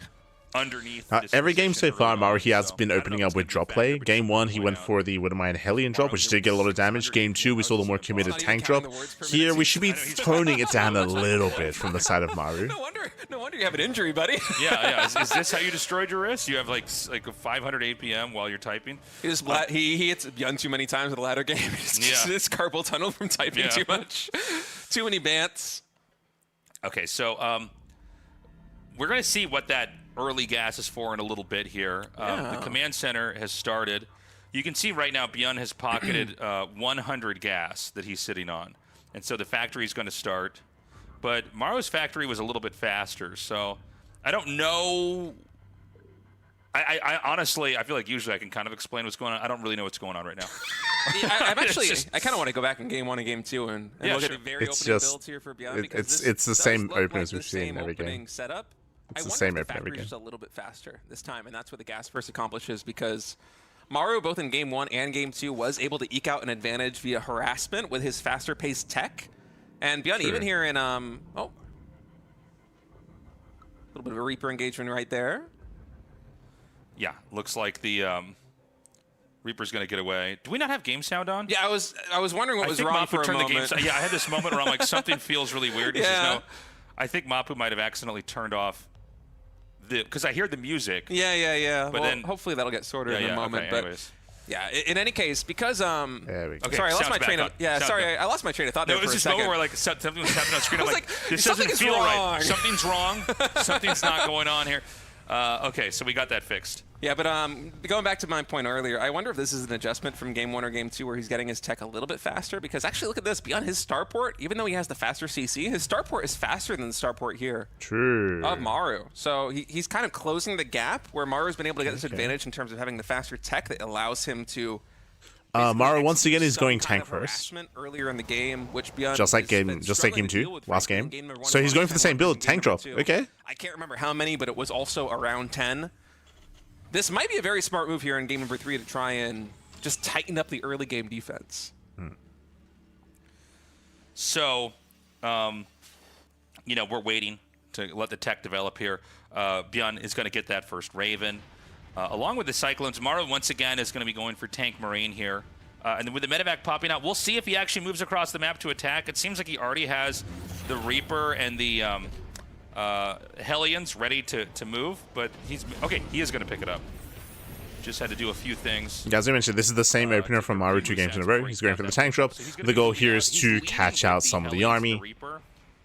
Speaker 2: underneath.
Speaker 1: Every game so far, Maru, he has been opening up with drop play. Game 1, he went for the Widowmine Hellion drop, which did get a lot of damage. Game 2, we saw the more committed tank drop. Here, we should be toning it down a little bit from the side of Maru.
Speaker 3: No wonder you have an injury, buddy.
Speaker 2: Yeah. Is this how you destroyed your wrist? You have like a 500 APM while you're typing?
Speaker 3: He hits ByuN too many times in the ladder game. It's carpal tunnel from typing too much. Too many bants.
Speaker 2: Okay, so we're going to see what that early gas is for in a little bit here. The command center has started. You can see right now ByuN has pocketed 100 gas that he's sitting on. And so the factory is going to start. But Maru's factory was a little bit faster, so I don't know. I honestly, I feel like usually I can kind of explain what's going on. I don't really know what's going on right now.
Speaker 3: I kind of want to go back in game 1 and game 2 and look at the very opening builds here for ByuN.
Speaker 1: It's the same openers we've seen every game.
Speaker 3: Setup.
Speaker 1: It's the same opener every game.
Speaker 3: Just a little bit faster this time, and that's what the gas burst accomplishes because Maru, both in game 1 and game 2, was able to eke out an advantage via harassment with his faster-paced tech. And ByuN, even here in a little bit of a Reaper engagement right there.
Speaker 2: Yeah, looks like the Reaper's going to get away. Do we not have game sound on?
Speaker 3: Yeah, I was wondering what was wrong for a moment.
Speaker 2: Yeah, I had this moment where I'm like, something feels really weird. I think Mapu might have accidentally turned off because I hear the music.
Speaker 3: Yeah.
Speaker 2: But then
Speaker 3: hopefully that'll get sorted in a moment.
Speaker 2: Okay, anyways.
Speaker 3: Yeah, in any case, because
Speaker 1: there we go.
Speaker 2: Okay,
Speaker 3: sorry, I lost my train of I lost my train of thought there for a second.
Speaker 2: It was this moment where like something was happening on screen. I'm like, this doesn't feel right. Something's wrong. Something's not going on here. Okay, so we got that fixed.
Speaker 3: Yeah, but going back to my point earlier, I wonder if this is an adjustment from game 1 or game 2 where he's getting his tech a little bit faster. Because actually, look at this. ByuN his starport, even though he has the faster CC, his starport is faster than the starport here.
Speaker 1: True.
Speaker 3: Of Maru. So he's kind of closing the gap where Maru's been able to get this advantage in terms of having the faster tech that allows him to.
Speaker 1: Maru once again is going tank first.
Speaker 3: Earlier in the game, which ByuN
Speaker 1: just like game 2, last game. So he's going for the same build, tank drop. Okay.
Speaker 3: I can't remember how many, but it was also around 10. This might be a very smart move here in game number 3 to try and just tighten up the early game defense.
Speaker 2: So, we're waiting to let the tech develop here. ByuN is going to get that first Raven. Along with the Cyclones, Maru once again is going to be going for Tank Marine here. And with the medevac popping out, we'll see if he actually moves across the map to attack. It seems like he already has the Reaper and the Hellions ready to move, but he is going to pick it up. Just had to do a few things.
Speaker 1: Yeah, as I mentioned, this is the same opener from Maru 2 games in a row. He's going for the tank drop. The goal here is to catch out some of the army.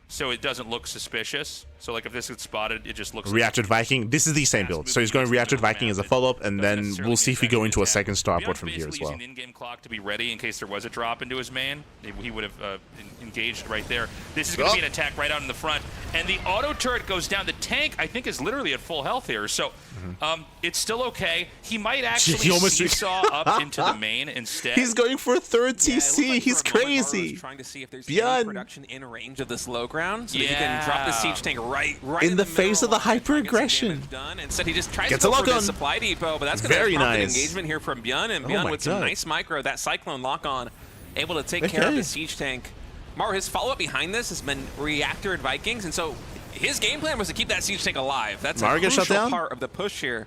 Speaker 2: So it doesn't look suspicious. So like if this gets spotted, it just looks
Speaker 1: Reacted Viking. This is the same build. So he's going Reacted Viking as a follow-up, and then we'll see if we go into a second starport from here as well.
Speaker 2: Using in-game clock to be ready in case there was a drop into his main. He would have engaged right there. This is going to be an attack right out in the front. And the auto turret goes down. The tank, I think, is literally at full health here. So it's still okay. He might actually seesaw up into the main instead.
Speaker 1: He's going for a third TC. He's crazy.
Speaker 3: Trying to see if there's any production in range of this low ground so that he can drop the siege tank right
Speaker 1: in the face of the hyper aggression.
Speaker 3: Instead, he just tries to go for the supply depot, but that's going to be an engagement here from ByuN, and ByuN with some nice micro. That Cyclone lock on, able to take care of the siege tank. Maru, his follow-up behind this has been Reactor and Vikings, and so his game plan was to keep that siege tank alive. That's a crucial part of the push here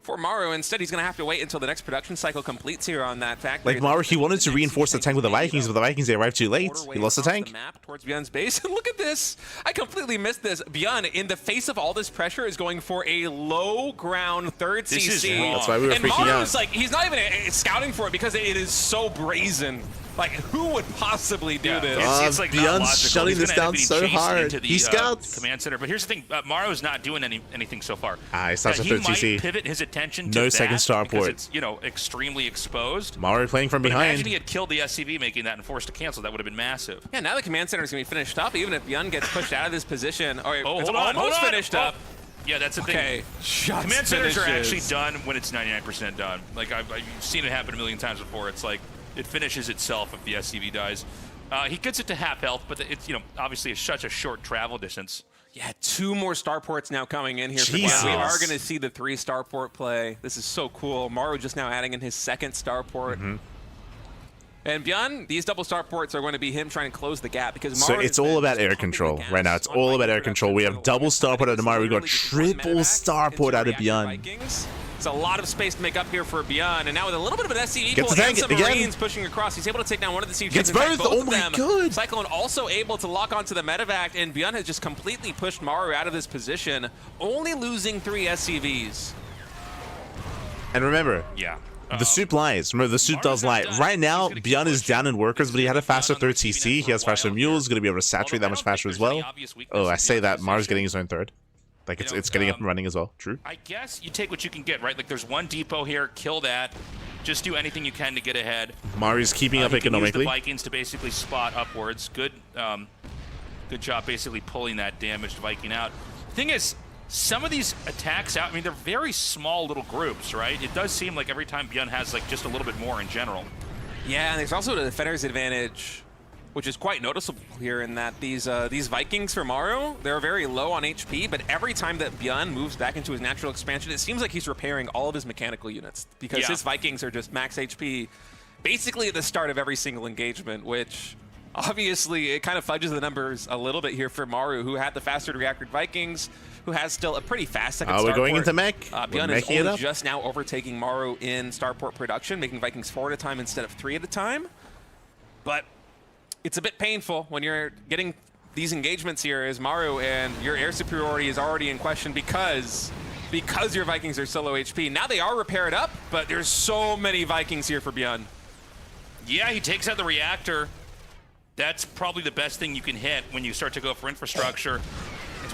Speaker 3: for Maru. Instead, he's going to have to wait until the next production cycle completes here on that factory.
Speaker 1: Like Maru, he wanted to reinforce the tank with the Vikings, but the Vikings, they arrived too late. He lost the tank.
Speaker 3: The map towards ByuN's base. Look at this. I completely missed this. ByuN, in the face of all this pressure, is going for a low ground third CC.
Speaker 1: That's why we were freaking out.
Speaker 3: Maru's like, he's not even scouting for it because it is so brazen. Like, who would possibly do this?
Speaker 2: It's like
Speaker 1: ByuN's shutting this down so hard. He scouts.
Speaker 2: Command center. But here's the thing. Maru's not doing anything so far.
Speaker 1: He starts a third CC.
Speaker 2: He might pivot his attention to
Speaker 1: no second starport.
Speaker 2: It's, extremely exposed.
Speaker 1: Maru playing from behind.
Speaker 2: Imagine he had killed the SCV making that and forced to cancel. That would have been massive.
Speaker 3: Yeah, now the command center is going to be finished up. Even if ByuN gets pushed out of this position.
Speaker 2: It's almost finished up. Yeah, that's the thing. Command centers are actually done when it's 99% done. Like, I've seen it happen a million times before. It's like, it finishes itself if the SCV dies. He gets it to half health, but it's obviously it's such a short travel distance.
Speaker 3: Yeah, 2 more starports now coming in here. We are going to see the 3 starport play. This is so cool. Maru just now adding in his second starport. And ByuN, these double starports are going to be him trying to close the gap because Maru.
Speaker 1: So it's all about air control right now. It's all about air control. We have double starport out of Maru. We got triple starport out of ByuN.
Speaker 3: It's a lot of space to make up here for ByuN, and now with a little bit of an SCV
Speaker 1: Gets
Speaker 3: pull
Speaker 1: the
Speaker 3: and some
Speaker 1: again.
Speaker 3: Marines pushing across, he's able to take down one of the siege
Speaker 1: Gets
Speaker 3: tanks.
Speaker 1: both. Oh my god!
Speaker 3: Cyclone also able to lock onto the medevac, and ByuN has just completely pushed Maru out of this position, only losing 3 SCVs.
Speaker 1: And remember, the soup lies. Remember, the soup does lie. Right now, ByuN is down in workers, but he had a faster third CC. He has faster mules, going to be able to saturate that much faster as well. Oh, I say that. Maru's getting his own third. Like, it's getting up and running as well. True.
Speaker 2: I guess you take what you can get, right? Like, there's one depot here. Kill that. Just do anything you can to get ahead.
Speaker 1: Maru's keeping up economically.
Speaker 2: Use the Vikings to basically spot upwards. Good job basically pulling that damaged Viking out. Thing is, some of these attacks out, I mean, they're very small little groups, right? It does seem like every time ByuN has, like, just a little bit more in general.
Speaker 3: Yeah, and there's also the defender's advantage, which is quite noticeable here in that these Vikings for Maru, they're very low on HP, but every time that ByuN moves back into his natural expansion, it seems like he's repairing all of his mechanical units because his Vikings are just max HP basically at the start of every single engagement, which obviously it kind of fudges the numbers a little bit here for Maru, who had the faster reactored Vikings, who has still a pretty fast second starport.
Speaker 1: We're going into mech.
Speaker 3: ByuN is only just now overtaking Maru in starport production, making Vikings 4 at a time instead of 3 at a time. But it's a bit painful when you're getting these engagements here as Maru, and your air superiority is already in question because your Vikings are so low HP. Now they are repaired up, but there's so many Vikings here for ByuN.
Speaker 2: Yeah, he takes out the reactor. That's probably the best thing you can hit when you start to go for infrastructure.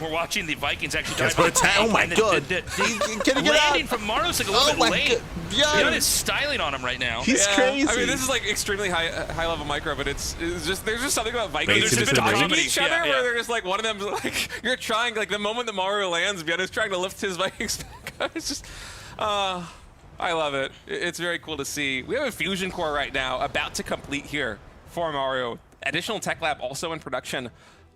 Speaker 2: We're watching the Vikings actually dive.
Speaker 1: Oh my god!
Speaker 2: Landing from Maru's like a little bit late. ByuN is styling on him right now.
Speaker 1: He's crazy.
Speaker 3: I mean, this is like extremely high level micro, but it's just there's just something about Vikings. They're just dodging each other where they're just like one of them like you're trying like the moment that Maru lands, ByuN is trying to lift his Vikings back up. It's just I love it. It's very cool to see. We have a fusion core right now about to complete here for Maru. Additional tech lab also in production.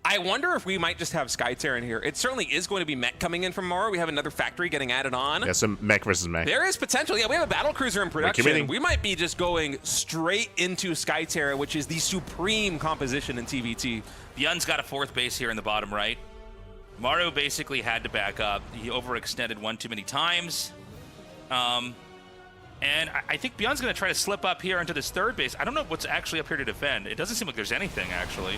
Speaker 3: I wonder if we might just have SkyTerran here. It certainly is going to be mech coming in from Maru. We have another factory getting added on.
Speaker 1: Yeah, some mech versus mech.
Speaker 3: There is potential. Yeah, we have a battlecruiser in production. We might be just going straight into SkyTerra, which is the supreme composition in TvT.
Speaker 2: ByuN's got a 4th base here in the bottom right. Maru basically had to back up. He overextended one too many times. And I think ByuN's going to try to slip up here into this 3rd base. I don't know what's actually up here to defend. It doesn't seem like there's anything, actually.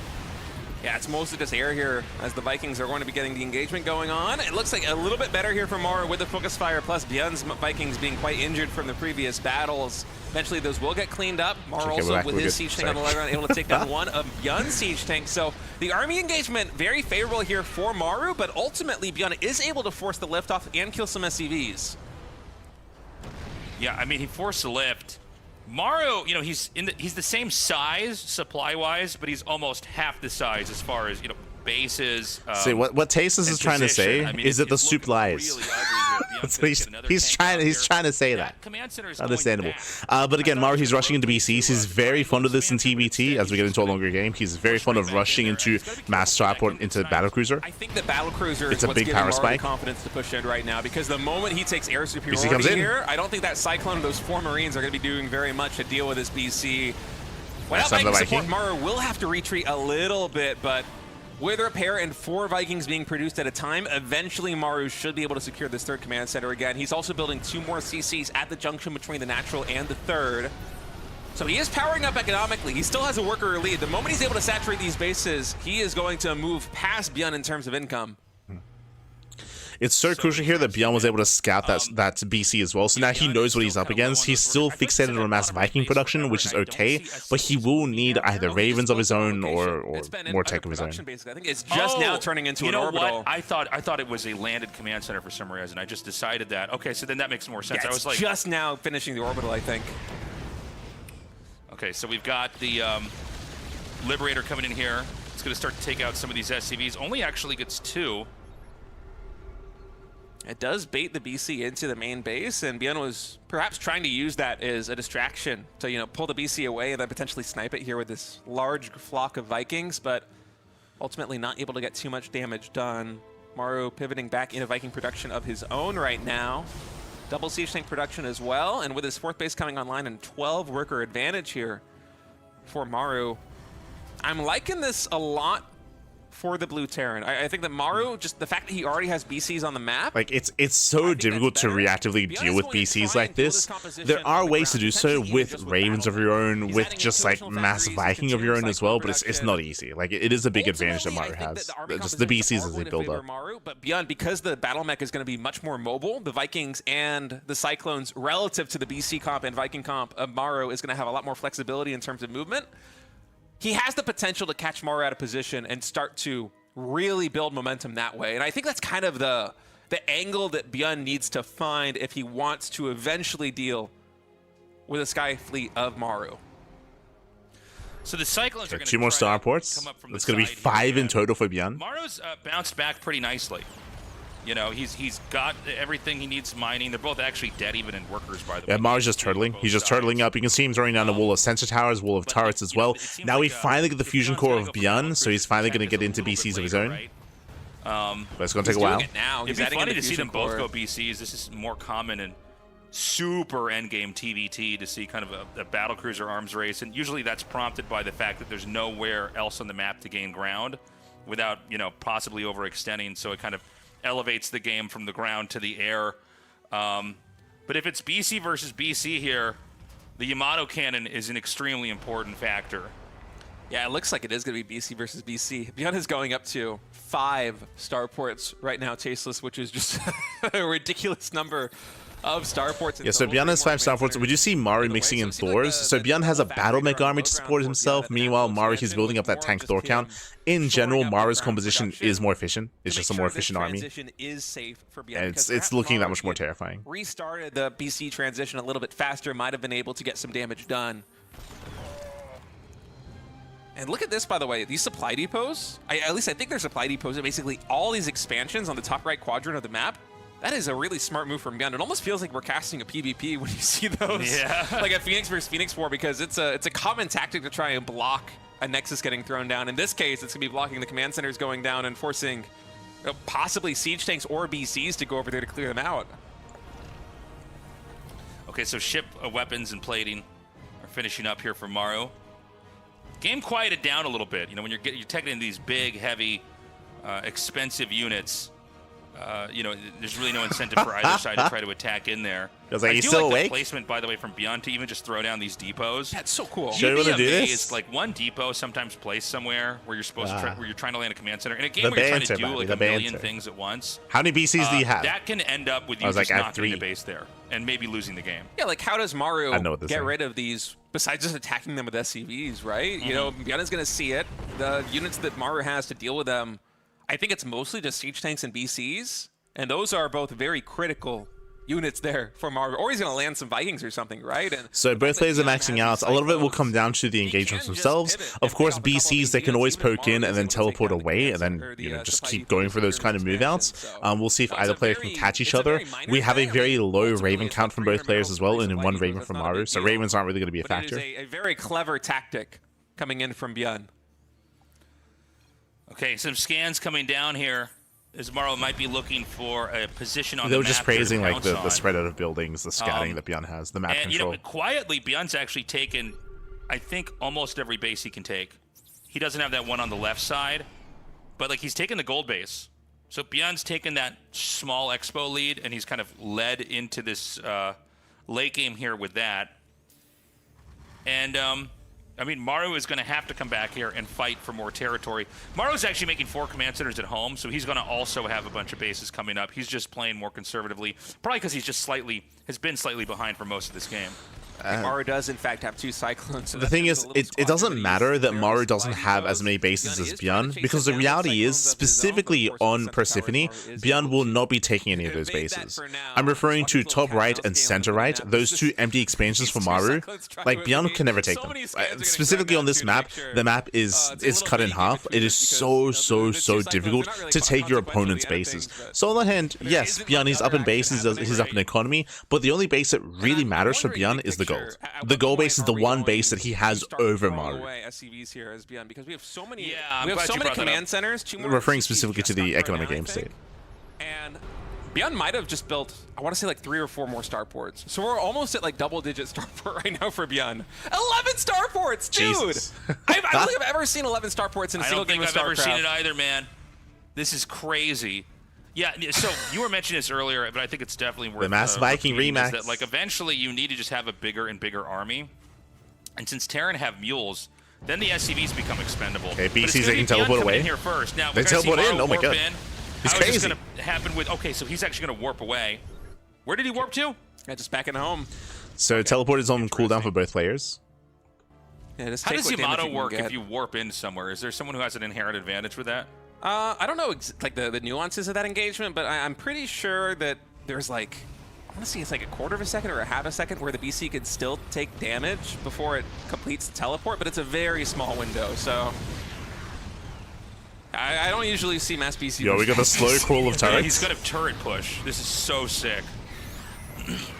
Speaker 3: Yeah, it's mostly just air here as the Vikings are going to be getting the engagement going on. It looks like a little bit better here for Maru with the focus fire, plus ByuN's Vikings being quite injured from the previous battles. Eventually, those will get cleaned up. Maru also with his siege tank on the low ground, able to take down one of ByuN's siege tanks. So the army engagement very favorable here for Maru, but ultimately ByuN is able to force the lift off and kill some SCVs.
Speaker 2: Yeah, I mean, he forced the lift. Maru, you know, he's the same size supply-wise, but he's almost half the size as far as, you know, bases.
Speaker 1: See, what Tasteless is trying to say is that the soup lies. Really he's trying to say that. Understandable. But again, Maru, he's rushing into BCs. He's very fond of this in TvT as we get into a longer game. He's very fond of rushing into mass starport into battlecruiser.
Speaker 3: I think the battlecruiser is what's giving Maru confidence to push in right now, because the moment he takes air superiority here, I don't think that Cyclone, those 4 Marines are going to be doing very much to deal with this BC. Without Viking support, Maru will have to retreat a little bit, but with repair and 4 Vikings being produced at a time, eventually Maru should be able to secure this 3rd command center again. He's also building 2 more CCs at the junction between the natural and the 3rd. So he is powering up economically. He still has a worker lead. The moment he's able to saturate these bases, he is going to move past ByuN in terms of income.
Speaker 1: It's so crucial here that ByuN was able to scout that BC as well, so now he knows what he's up against. He's still fixated on mass Viking production, which is okay, but he will need either Ravens of his own or more tech of his own.
Speaker 3: I think it's just now turning into an orbital.
Speaker 2: What? I thought it was a landed command center for some reason. I just decided that. Okay, so then that makes more sense.
Speaker 3: Yeah,
Speaker 2: I was like,
Speaker 3: just now finishing the orbital, I think.
Speaker 2: Okay, so we've got the Liberator coming in here. It's going to start to take out some of these SCVs. Only actually gets 2.
Speaker 3: It does bait the BC into the main base, and ByuN was perhaps trying to use that as a distraction to, you know, pull the BC away and then potentially snipe it here with this large flock of Vikings, but ultimately not able to get too much damage done. Maru pivoting back into Viking production of his own right now. Double siege tank production as well, and with his 4th base coming online and 12 worker advantage here, for Maru. I'm liking this a lot for the blue Terran. I think that Maru, just the fact that he already has BCs on the map,
Speaker 1: like it's so difficult to reactively deal with BCs like this. There are ways to do so with Ravens of your own, with just like mass Viking of your own as well, but it's not easy. Like it is a big advantage that Maru has. Just the BCs as they build up.
Speaker 3: But ByuN, because the battle mech is going to be much more mobile, the Vikings and the Cyclones relative to the BC comp and Viking comp of Maru is going to have a lot more flexibility in terms of movement. He has the potential to catch Maru out of position and start to really build momentum that way. And I think that's kind of the angle that ByuN needs to find if he wants to eventually deal with a Sky Fleet of Maru.
Speaker 2: So the Cyclones are going to
Speaker 1: 2 more starports. It's going to be 5 in total for ByuN.
Speaker 2: Maru's bounced back pretty nicely. You know, he's got everything he needs mining. They're both actually dead even in workers, by the way.
Speaker 1: Yeah, Maru's just turtling. He's just turtling up. You can see him throwing down the wall of sensor towers, wall of turrets as well. Now we finally get the fusion core of ByuN, so he's finally going to get into BCs of his own. But it's going to take a while.
Speaker 2: It'd be funny to see them both go BCs. This is more common in super endgame TvT to see kind of a battlecruiser arms race, and usually that's prompted by the fact that there's nowhere else on the map to gain ground without, you know, possibly overextending, so it kind of elevates the game from the ground to the air. But if it's BC versus BC here, the Yamato cannon is an extremely important factor.
Speaker 3: Yeah, it looks like it is going to be BC versus BC. ByuN is going up to 5 starports right now, Tasteless, which is just a ridiculous number of starports.
Speaker 1: Yeah, so ByuN has 5 starports. We do see Maru mixing in Thors. So ByuN has a battle mech army to support himself. Meanwhile, Maru, he's building up that tank Thor count. In general, Maru's composition is more efficient. It's just a more efficient army. And it's looking that much more terrifying.
Speaker 3: Restarted the BC transition a little bit faster, might have been able to get some damage done. And look at this, by the way, these supply depots, at least I think they're supply depots, are basically all these expansions on the top right quadrant of the map. That is a really smart move from ByuN. It almost feels like we're casting a PvP when you see those. Yeah. Like a Phoenix versus Phoenix war, because it's a common tactic to try and block a Nexus getting thrown down. In this case, it's going to be blocking the command centers going down and forcing possibly siege tanks or BCs to go over there to clear them out.
Speaker 2: Okay, so ship weapons and plating are finishing up here for Maru. Game quieted down a little bit. You know, when you're taking in these big, heavy, expensive units, you know, there's really no incentive for either side to try to attack in there.
Speaker 1: Like, I do like
Speaker 2: the placement, by the way, from ByuN to even just throw down these depots.
Speaker 3: That's so cool.
Speaker 1: Should we want to do this?
Speaker 2: Like one depot sometimes placed somewhere where you're supposed to where you're trying to land a command center. In a game where you're trying to do like a million things at once.
Speaker 1: How many BCs do you have?
Speaker 2: That can end up with you just not getting a base there and maybe losing the game.
Speaker 3: Yeah, like how does Maru get rid of these besides just attacking them with SCVs, right? You know, ByuN is going to see it. The units that Maru has to deal with them, I think it's mostly just siege tanks and BCs. And those are both very critical units there for Maru. Or he's going to land some Vikings or something, right? And
Speaker 1: so both players are maxing out. A lot of it will come down to the engagements themselves. Of course, BCs, they can always poke in and then teleport away and then, you know, just keep going for those kind of move outs. We'll see if either player can catch each other. We have a very low Raven count from both players as well, and in 1 Raven from Maru. So Ravens aren't really going to be a factor.
Speaker 3: It is a very clever tactic coming in from ByuN.
Speaker 2: Okay, some scans coming down here. As Maru might be looking for a position on the map.
Speaker 1: They were just praising like the spread out of buildings, the scouting that ByuN has, the map control.
Speaker 2: You know, quietly, ByuN's actually taken, I think, almost every base he can take. He doesn't have that one on the left side, but like he's taken the gold base. So ByuN's taken that small expo lead, and he's kind of led into this late game here with that. And I mean, Maru is going to have to come back here and fight for more territory. Maru's actually making 4 command centers at home, so he's going to also have a bunch of bases coming up. He's just playing more conservatively, probably because he's just has been slightly behind for most of this game.
Speaker 3: Maru does, in fact, have 2 Cyclones. So
Speaker 1: the thing is, it doesn't matter that Maru doesn't have as many bases as ByuN, because the reality is, specifically on Persephone, ByuN will not be taking any of those bases. I'm referring to top right and center right, those 2 empty expansions for Maru. Like, ByuN can never take them. Specifically on this map, the map is cut in half. It is so difficult to take your opponent's bases. So on the hand, yes, ByuN is up in bases, he's up in economy, but the only base that really matters for ByuN is the gold. The gold base is the one base that he has over Maru.
Speaker 3: Because we have so many, we have so many command centers.
Speaker 1: Referring specifically to the economic game state.
Speaker 3: And ByuN might have just built, I want to say like 3 or 4 more starports. So we're almost at like double-digit starport right now for ByuN. 11 starports, dude! I don't think I've ever seen 11 starports in a single game of StarCraft.
Speaker 2: I don't think I've ever seen it either, man. This is crazy. Yeah, so you were mentioning this earlier, but I think it's definitely worth
Speaker 1: the Mass Viking Remax.
Speaker 2: That, like, eventually you need to just have a bigger and bigger army. And since Terran have mules, then the SCVs become expendable.
Speaker 1: Okay, BCs, they can teleport away.
Speaker 2: In here first. Now,
Speaker 1: they teleport in? Oh my god. He's crazy.
Speaker 2: What's going to happen with... Okay, so he's actually going to warp away. Where did he warp to?
Speaker 3: Yeah, just back at home.
Speaker 1: So teleport is on cooldown for both players.
Speaker 3: Yeah, just
Speaker 2: how does Yamato work if you warp in somewhere? Is there someone who has an inherent advantage with that?
Speaker 3: I don't know like the nuances of that engagement, but I'm pretty sure that there's like... I want to see it's like a quarter of a second or a half a second where the BC could still take damage before it completes the teleport, but it's a very small window, so... I don't usually see mass BC.
Speaker 1: Yo, we got the slow crawl of turrets.
Speaker 2: Yeah, he's got a turret push. This is so sick.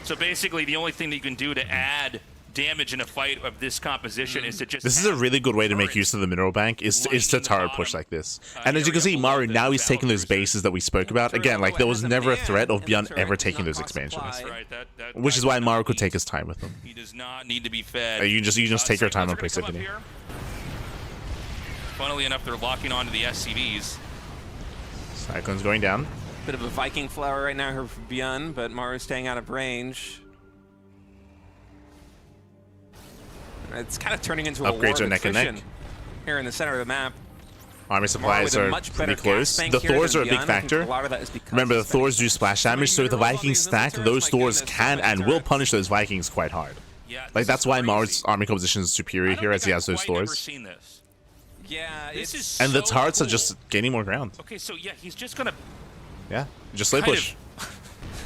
Speaker 2: So basically, the only thing that you can do to add damage in a fight of this composition is to just...
Speaker 1: This is a really good way to make use of the mineral bank, is to turret push like this. And as you can see, Maru, now he's taking those bases that we spoke about. Again, like, there was never a threat of ByuN ever taking those expansions. Which is why Maru could take his time with them.
Speaker 2: He does not need to be fed.
Speaker 1: You just take your time on Persephone.
Speaker 2: Funnily enough, they're locking onto the SCVs.
Speaker 1: Cyclone's going down.
Speaker 3: Bit of a Viking flower right now here for ByuN, but Maru's staying out of range. It's kind of turning into a war of attrition here in the center of the map.
Speaker 1: Army supplies are pretty close. The Thors are a big factor. Remember, the Thors do splash damage, so if the Vikings stack, those Thors can and will punish those Vikings quite hard. Like, that's why Maru's army composition is superior here, as he has those Thors.
Speaker 3: Yeah,
Speaker 1: and the turrets are just gaining more ground.
Speaker 2: Okay, so yeah, he's just gonna...
Speaker 1: Yeah, just slow push.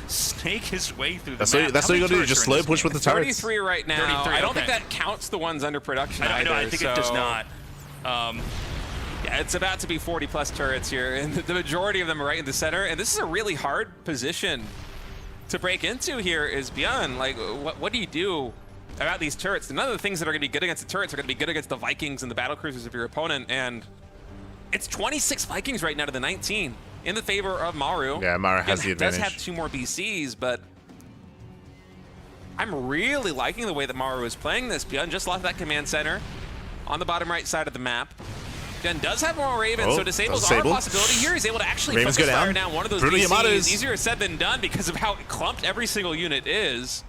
Speaker 2: Snake his way through the
Speaker 1: map. That's what you gotta do, just slow push with the turrets.
Speaker 3: 33 right now. 33, I don't think that counts the ones under production either.
Speaker 2: I think it does not.
Speaker 3: Yeah, it's about to be 40+ turrets here, and the majority of them are right in the center, and this is a really hard position to break into here is ByuN. Like, what do you do about these turrets? None of the things that are going to be good against the turrets are going to be good against the Vikings and the battlecruisers of your opponent, and it's 26 Vikings right now to the 19 in the favor of Maru.
Speaker 1: Yeah, Maru has the advantage.
Speaker 3: Does have 2 more BCs, but I'm really liking the way that Maru is playing this. ByuN just lost that command center on the bottom right side of the map. ByuN does have more Ravens, so disables are a possibility here. He's able to actually
Speaker 1: Ravens
Speaker 3: focus fire down one of those BCs. Easier said than done because of how clumped every single unit is.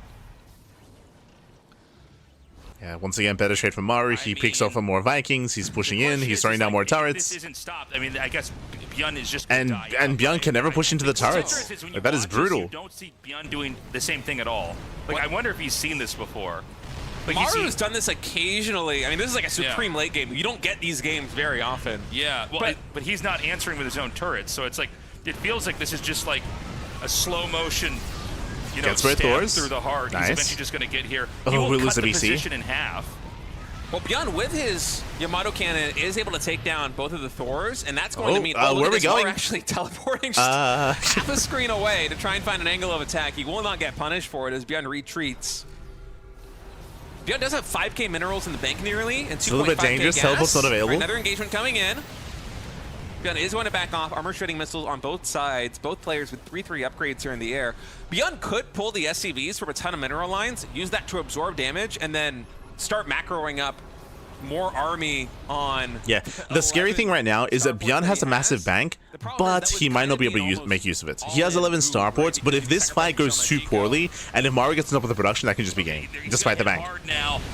Speaker 1: Yeah, once again, better trade from Maru. He picks off more Vikings. He's pushing in. He's throwing down more turrets.
Speaker 2: This isn't stopped. I mean, I guess ByuN is just
Speaker 1: and ByuN can never push into the turrets. Like, that is brutal.
Speaker 2: You don't see ByuN doing the same thing at all. Like, I wonder if he's seen this before. Like,
Speaker 3: Maru has done this occasionally. I mean, this is like a supreme late game. You don't get these games very often.
Speaker 2: Yeah, well, but he's not answering with his own turrets, so it's like it feels like this is just like a slow motion. You know, stab through the heart. Nice. He's eventually just going to get here. He will cut the position in half.
Speaker 3: Well, ByuN with his Yamato cannon is able to take down both of the Thors, and that's going to mean where are we going? Actually teleporting just half a screen away to try and find an angle of attack. He will not get punished for it as ByuN retreats. ByuN does have 5k minerals in the bank nearly, and 2.5k gas.
Speaker 1: A little bit dangerous. Teleport's not available.
Speaker 3: Another engagement coming in. ByuN is going to back off. Armor shredding missiles on both sides. Both players with 3/3 upgrades here in the air. ByuN could pull the SCVs from a ton of mineral lines, use that to absorb damage, and then start macroing up more army on...
Speaker 1: Yeah, the scary thing right now is that ByuN has a massive bank, but he might not be able to make use of it. He has 11 starports, but if this fight goes too poorly, and if Maru gets up with the production, that can just be game, despite the bank.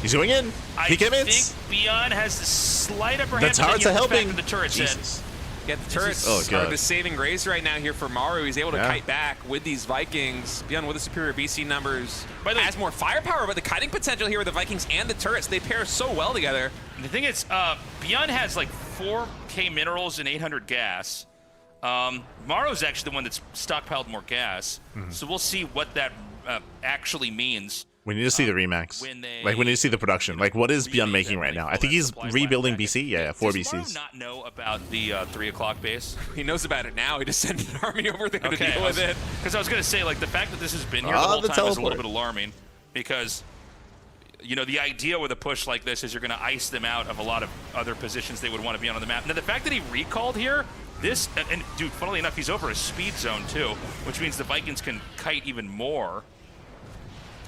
Speaker 1: He's going in. He commits.
Speaker 2: I think ByuN has a slight upper hand.
Speaker 1: The turrets are helping.
Speaker 2: The turrets
Speaker 1: Jesus.
Speaker 3: Yeah, the turrets are the saving grace right now here for Maru. He's able to kite back with these Vikings. ByuN with the superior BC numbers has more firepower, but the kiting potential here with the Vikings and the turrets, they pair so well together.
Speaker 2: The thing is, ByuN has like 4k minerals and 800 gas. Maru's actually the one that's stockpiled more gas. So we'll see what that actually means.
Speaker 1: We need to see the Remax. Like, we need to see the production. Like, what is ByuN making right now? I think he's rebuilding BC. Yeah, 4 BCs.
Speaker 2: Does Maru not know about the 3 o'clock base?
Speaker 3: He knows about it now. He just sent an army over there to deal with it.
Speaker 2: Because I was going to say, like, the fact that this has been here the whole time is a little bit alarming. Because, you know, the idea with a push like this is you're going to ice them out of a lot of other positions they would want to be on the map. Now, the fact that he recalled here This, and dude, funnily enough, he's over a speed zone too, which means the Vikings can kite even more.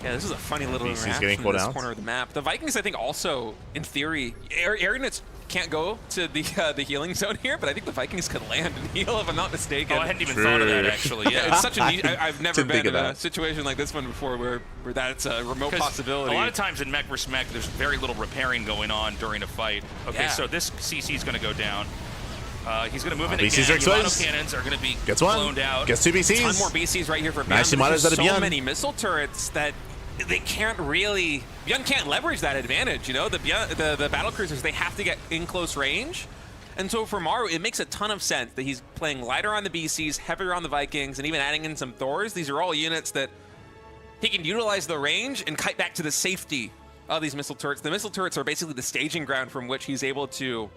Speaker 3: Yeah, this is a funny little interaction in this corner of the map. The Vikings, I think, also, in theory, air units can't go to the healing zone here, but I think the Vikings can land and heal, if I'm not mistaken.
Speaker 2: Oh, I hadn't even thought of that, actually. Yeah,
Speaker 3: it's such a neat, I've never been in a situation like this one before where that's a remote possibility.
Speaker 2: A lot of times in mech versus mech, there's very little repairing going on during a fight. Okay, so this CC is going to go down. He's going to move in again. Yamato cannons are going to be blown out.
Speaker 1: Gets 2 BCs.
Speaker 3: A ton more BCs right here for ByuN.
Speaker 1: Nice
Speaker 3: There's so many missile turrets that they can't really... ByuN can't leverage that advantage, you know? The battle cruisers, they have to get in close range. And so for Maru, it makes a ton of sense that he's playing lighter on the BCs, heavier on the Vikings, and even adding in some Thors. These are all units that he can utilize the range and kite back to the safety of these missile turrets. The missile turrets are basically the staging ground from which he's able to,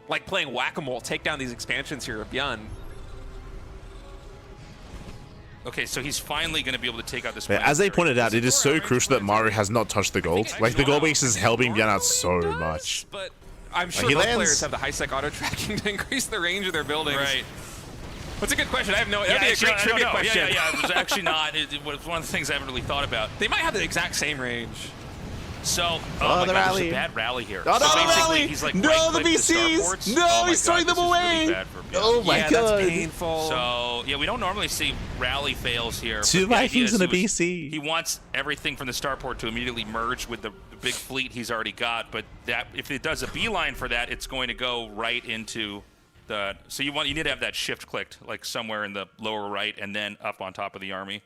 Speaker 3: like playing whack-a-mole, take down these expansions here of ByuN.
Speaker 2: Okay, so he's finally going to be able to take out this.
Speaker 1: As they pointed out, it is so crucial that Maru has not touched the gold. Like, the gold base is helping ByuN out so much.
Speaker 3: But I'm sure most players have the high-sec auto-tracking to increase the range of their buildings.
Speaker 2: Right.
Speaker 3: What's a good question? I have no... That'd be a great trivia question.
Speaker 2: Yeah, it was actually not. It was one of the things I haven't really thought about.
Speaker 3: They might have the exact same range.
Speaker 2: So, oh my God, there's a bad rally here.
Speaker 1: Oh,
Speaker 2: so
Speaker 1: no, the rally!
Speaker 2: He's like
Speaker 1: no, the BCs! No, he's throwing them away!
Speaker 2: Really
Speaker 1: oh my God.
Speaker 3: That's painful.
Speaker 2: So, yeah, we don't normally see rally fails here.
Speaker 1: 2 Vikings and a BC.
Speaker 2: He wants everything from the starport to immediately merge with the big fleet he's already got, but that if it does a beeline for that, it's going to go right into the... So you need to have that shift clicked, like somewhere in the lower right, and then up on top of the army.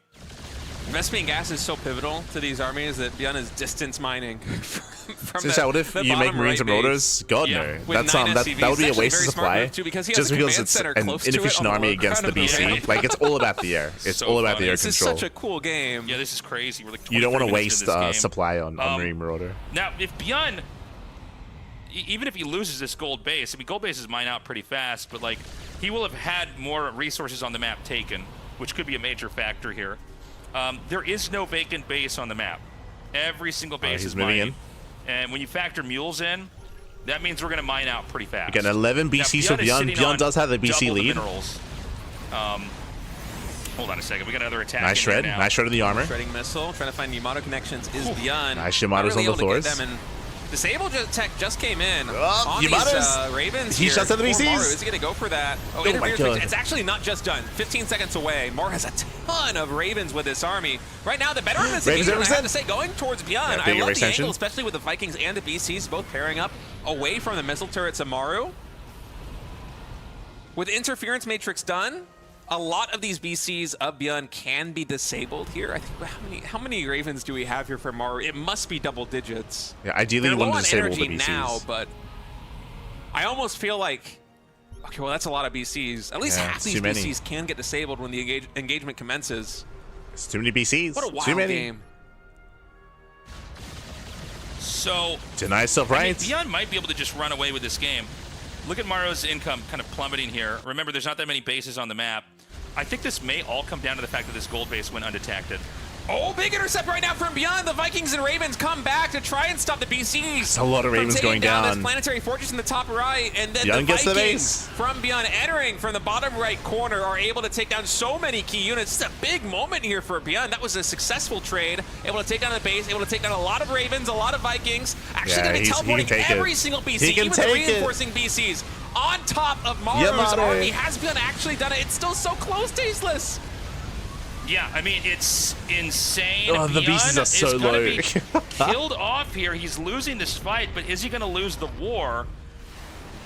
Speaker 3: Vespene gas is so pivotal to these armies that ByuN is distance mining from
Speaker 1: what if you make Marines and Rotors? God, no. That's, that would be a waste of supply. Just because it's an inefficient army against the BC. Like, it's all about the air. It's all about the air control.
Speaker 3: This is such a cool game.
Speaker 2: Yeah, this is crazy. We're like
Speaker 1: you don't want to waste supply on Marine Marauder.
Speaker 2: Now, if ByuN, even if he loses this gold base, I mean, gold bases mine out pretty fast, but, like, he will have had more resources on the map taken, which could be a major factor here. There is no vacant base on the map. Every single base is mining. And when you factor mules in, that means we're going to mine out pretty fast.
Speaker 1: Again, 11 BCs for ByuN. ByuN does have the BC lead.
Speaker 2: Hold on a second. We got another attack.
Speaker 1: Nice shred. Nice shred of the armor.
Speaker 3: Shredding missile. Trying to find Yamato connections is ByuN.
Speaker 1: Nice Yamato's on the Thors.
Speaker 3: Disable tech just came in on
Speaker 1: these
Speaker 3: Ravens.
Speaker 1: He shuts down the BCs.
Speaker 3: Maru. Is he going to go for that? Oh,
Speaker 1: my God.
Speaker 3: It's actually not just done. 15 seconds away. Maru has a ton of Ravens with this army. Right now, the better army I have to say, going towards ByuN. I love the angle, especially with the Vikings and the BCs both pairing up away from the missile turrets of Maru. With interference matrix done, a lot of these BCs of ByuN can be disabled here. I think how many Ravens do we have here for Maru? It must be double digits.
Speaker 1: Yeah, ideally you want to disable the BCs
Speaker 3: now, but I almost feel like okay, well that's a lot of BCs. At least half these BCs can get disabled when the engagement commences.
Speaker 1: It's too many BCs.
Speaker 3: What a wild game.
Speaker 2: So
Speaker 1: deny self-rights.
Speaker 2: ByuN might be able to just run away with this game. Look at Maru's income kind of plummeting here. Remember, there's not that many bases on the map. I think this may all come down to the fact that this gold base went undetected.
Speaker 3: Oh, big intercept right now from ByuN. The Vikings and Ravens come back to try and stop the BCs.
Speaker 1: That's a lot of Ravens going down.
Speaker 3: This planetary fortress in the top right, and then
Speaker 1: ByuN
Speaker 3: the
Speaker 1: gets
Speaker 3: Vikings
Speaker 1: the base.
Speaker 3: from ByuN entering from the bottom right corner are able to take down so many key units. It's a big moment here for ByuN. That was a successful trade. Able to take down the base, able to take down a lot of Ravens, a lot of Vikings. Actually going to be teleporting every single BC, even the reinforcing BCs on top of Maru's army. Has ByuN actually done it? It's still so close, Tasteless.
Speaker 2: Yeah, I mean, it's insane.
Speaker 1: Oh, the BCs are so low.
Speaker 2: Be killed off here. He's losing this fight, but is he going to lose the war?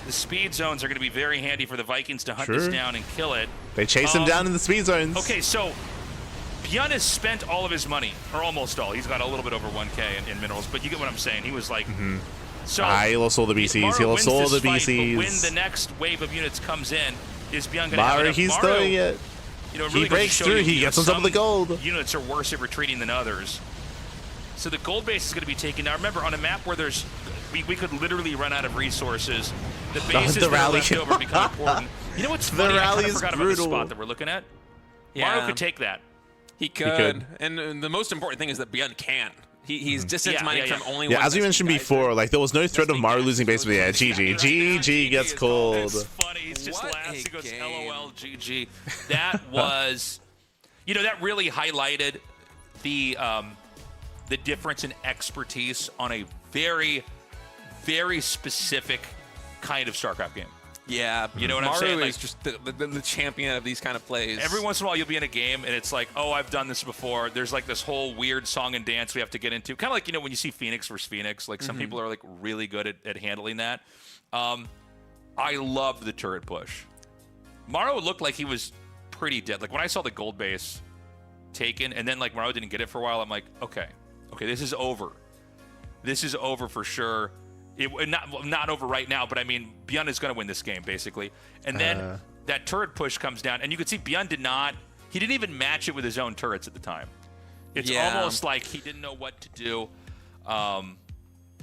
Speaker 2: The speed zones are going to be very handy for the Vikings to hunt this down and kill it.
Speaker 1: They chase him down in the speed zones.
Speaker 2: Okay, so ByuN has spent all of his money, or almost all. He's got a little bit over 1K in minerals, but you get what I'm saying. He was like... So
Speaker 1: he lost all the BCs. He lost all the BCs.
Speaker 2: But when the next wave of units comes in, is ByuN going to
Speaker 1: have enough? He's doing it.
Speaker 2: You know, really
Speaker 1: he breaks through. He gets on top of the gold.
Speaker 2: Units are worse at retreating than others. So the gold base is going to be taken. Now remember, on a map where there's, we could literally run out of resources. The bases that are left over become important. You know what's funny? I kind of forgot about the spot that we're looking at. Yeah. Maru could take that.
Speaker 3: He could. And the most important thing is that ByuN can. He's distance mining from only one.
Speaker 1: Yeah, as we mentioned before, like there was no threat of Maru losing base with the air. GG. GG gets called.
Speaker 2: It's funny. He's just laughs. He goes, LOL, GG. That was, that really highlighted the difference in expertise on a very, very specific kind of StarCraft game.
Speaker 3: Yeah,
Speaker 2: you know what I'm saying?
Speaker 3: Maru is just the champion of these kind of plays.
Speaker 2: Every once in a while, you'll be in a game, and it's like, oh, I've done this before. There's like this whole weird song and dance we have to get into. Kind of like, when you see Phoenix versus Phoenix, like some people are like really good at handling that. I loved the turret push. Maru looked like he was pretty dead. Like when I saw the gold base taken, and then like Maru didn't get it for a while, I'm like, okay, this is over. This is over for sure. Not over right now, but I mean, ByuN is going to win this game, basically. And then that turret push comes down, and you could see ByuN didn't even match it with his own turrets at the time. It's almost like he didn't know what to do.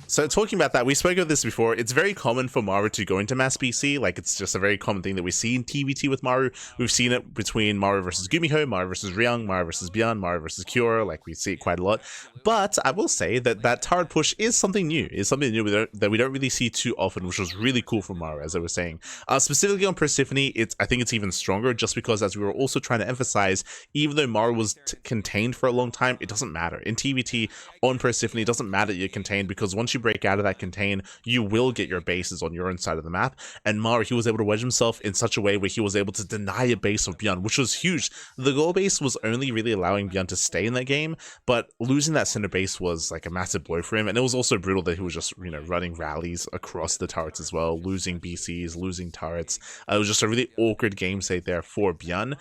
Speaker 1: So talking about that, we spoke of this before. It's very common for Maru to go into mass BC. Like, it's just a very common thing that we see in TvT with Maru. We've seen it between Maru versus Gumiho, Maru versus Ryung, Maru versus ByuN, Maru versus Cure. Like, we see it quite a lot. But I will say that turret push is something new. It's something new that we don't really see too often, which was really cool for Maru, as I was saying. Specifically on Persephone, I think it's even stronger, just because, as we were also trying to emphasize, even though Maru was contained for a long time, it doesn't matter. In TvT, on Persephone, it doesn't matter that you're contained, because once you break out of that contain, you will get your bases on your own side of the map. And Maru, he was able to wedge himself in such a way where he was able to deny a base of ByuN, which was huge. The goal base was only really allowing ByuN to stay in that game, but losing that center base was like a massive blow for him. And it was also brutal that he was just, running rallies across the turrets as well, losing BCs, losing turrets. It was just a really awkward game state there for ByuN.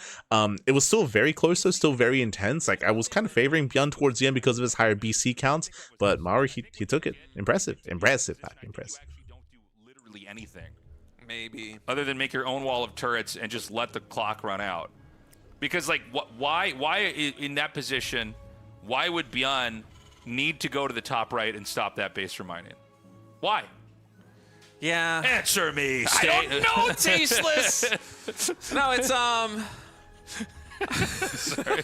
Speaker 1: It was still very close, though, still very intense. Like, I was kind of favoring ByuN towards the end because of his higher BC count, but Maru, he took it. Impressive, Pat, impressive.
Speaker 2: Don't do literally anything.
Speaker 3: Maybe.
Speaker 2: Other than make your own wall of turrets and just let the clock run out. Because, like, why in that position, why would ByuN need to go to the top right and stop that base from mining? Why?
Speaker 3: Yeah.
Speaker 2: Answer me.
Speaker 3: I don't know, Tasteless. No, it's
Speaker 2: Sorry.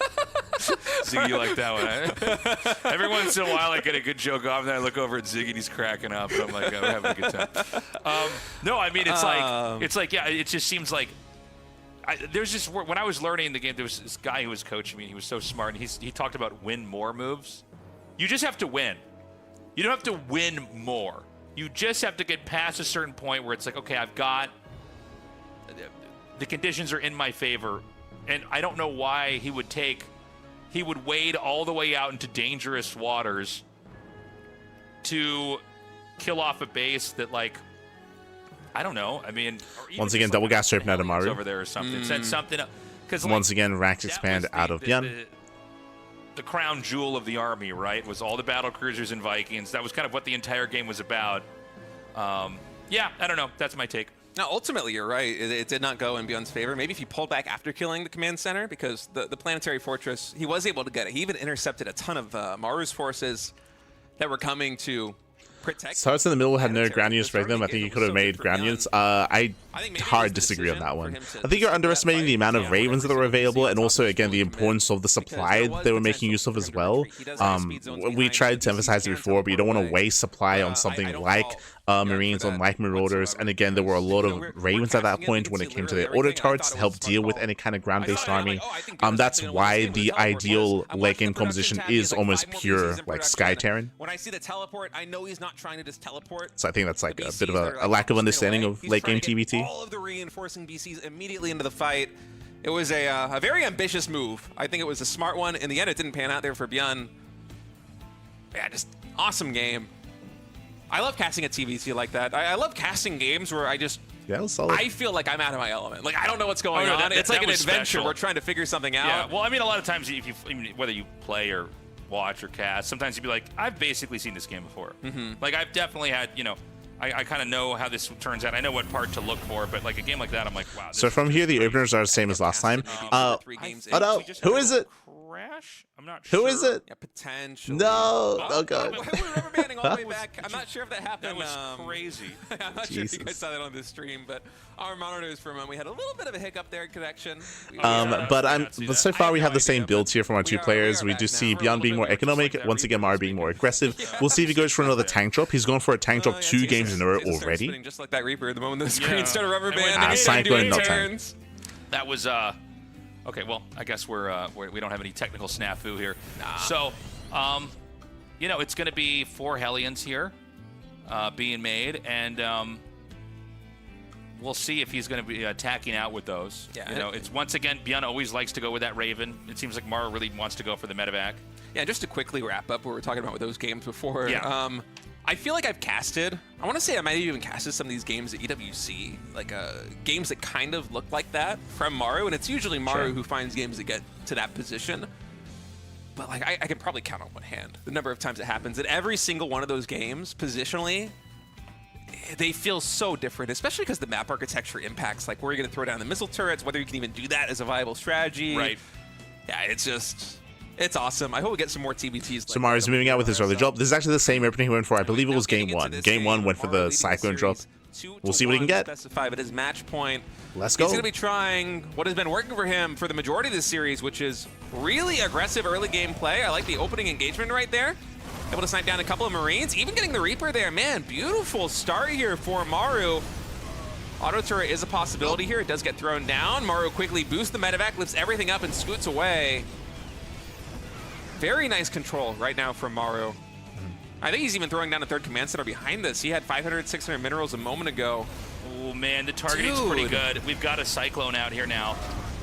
Speaker 2: Ziggy, you like that one, eh? Every once in a while I get a good joke off, and then I look over at Ziggy and he's cracking up, and I'm like, we're having a good time. No, I mean, it's like, yeah, it just seems like there's this, when I was learning the game, there was this guy who was coaching me. He was so smart, and he talked about win more moves. You just have to win. You don't have to win more. You just have to get past a certain point where it's like, okay, I've got, the conditions are in my favor. And I don't know why he would wade all the way out into dangerous waters to kill off a base that, like, I don't know. I mean,
Speaker 1: once again, double gas straight out of Maru
Speaker 2: over there or something. Said something, because
Speaker 1: once again, racks expand out of ByuN.
Speaker 2: The crown jewel of the army, right? Was all the battle cruisers and Vikings. That was kind of what the entire game was about. Yeah, I don't know. That's my take.
Speaker 3: Now, ultimately, you're right. It did not go in ByuN's favor. Maybe if he pulled back after killing the command center, because the planetary fortress, he was able to get it. He even intercepted a ton of Maru's forces that were coming to protect.
Speaker 1: Starts in the middle, had no ground units break them. I think he could have made ground units. I hard disagree on that one. I think you're underestimating the amount of ravens that were available, and also, again, the importance of the supply they were making use of as well. We tried to emphasize it before, but you don't want to waste supply on something like Marines, on like Marauders, and again, there were a lot of ravens at that point when it came to their auto turrets to help deal with any kind of ground-based army. That's why the ideal late game composition is almost pure like Sky Terran.
Speaker 3: When I see the teleport, I know he's not trying to just teleport.
Speaker 1: So I think that's like a bit of a lack of understanding of late game TvT.
Speaker 3: All of the reinforcing BCs immediately into the fight. It was a very ambitious move. I think it was a smart one. In the end, it didn't pan out there for ByuN. Yeah, just awesome game. I love casting a TvT like that. I love casting games where I just,
Speaker 1: yeah, it was solid.
Speaker 3: I feel like I'm out of my element. Like, I don't know what's going on. It's like an adventure.
Speaker 2: Special.
Speaker 3: We're trying to figure something out.
Speaker 2: Yeah, well, I mean, a lot of times, if you, whether you play or watch or cast, sometimes you'd be like, I've basically seen this game before. Like, I've definitely had, I kind of know how this turns out. I know what part to look for, but like a game like that, I'm like, wow.
Speaker 1: So from here, the openers are the same as last time. Oh no, who is it?
Speaker 2: Crash? I'm not sure.
Speaker 1: Who is it?
Speaker 3: Yeah, potentially.
Speaker 1: No. Oh, God.
Speaker 3: We're rubber banding all the way back. I'm not sure if that happened.
Speaker 2: That was crazy.
Speaker 3: I'm not sure if you guys saw that on this stream, but our monitors for a moment, we had a little bit of a hiccup there in connection.
Speaker 1: But so far we have the same builds here from our two players. We do see ByuN being more economic. Once again, Maru being more aggressive. We'll see if he goes for another tank drop. He's gone for a tank drop 2 games in a row already.
Speaker 3: Just like that Reaper, the moment the screen started rubber banding.
Speaker 1: Cyclone, not tank.
Speaker 2: That was okay. Well, I guess we don't have any technical snafu here.
Speaker 3: Nah.
Speaker 2: So, you know, it's going to be 4 Hellions here being made, and we'll see if he's going to be attacking out with those.
Speaker 3: Yeah,
Speaker 2: you know, it's once again, ByuN always likes to go with that Raven. It seems like Maru really wants to go for the medevac.
Speaker 3: Yeah, just to quickly wrap up what we were talking about with those games before.
Speaker 2: Yeah.
Speaker 3: I feel like I've casted. I want to say I might have even casted some of these games at EWC, like games that kind of look like that from Maru, and it's usually Maru who finds games that get to that position. But like I can probably count on one hand the number of times it happens. And every single one of those games, positionally, they feel so different, especially because the map architecture impacts like where you're going to throw down the missile turrets, whether you can even do that as a viable strategy.
Speaker 2: Right.
Speaker 3: Yeah, it's awesome. I hope we get some more TvTs.
Speaker 1: So Maru's moving out with his early drop. This is actually the same opening he went for. I believe it was game 1. Game 1 went for the Cyclone drop. We'll see what he can get.
Speaker 3: Specify, but his match point.
Speaker 1: Let's go.
Speaker 3: He's going to be trying what has been working for him for the majority of this series, which is really aggressive early game play. I like the opening engagement right there. Able to snipe down a couple of Marines, even getting the Reaper there. Man, beautiful start here for Maru. Auto turret is a possibility here. It does get thrown down. Maru quickly boosts the medevac, lifts everything up, and scoots away. Very nice control right now from Maru. I think he's even throwing down a 3rd command center behind this. He had 500, 600 minerals a moment ago.
Speaker 2: Oh, man, the targeting's pretty good. We've got a Cyclone out here now.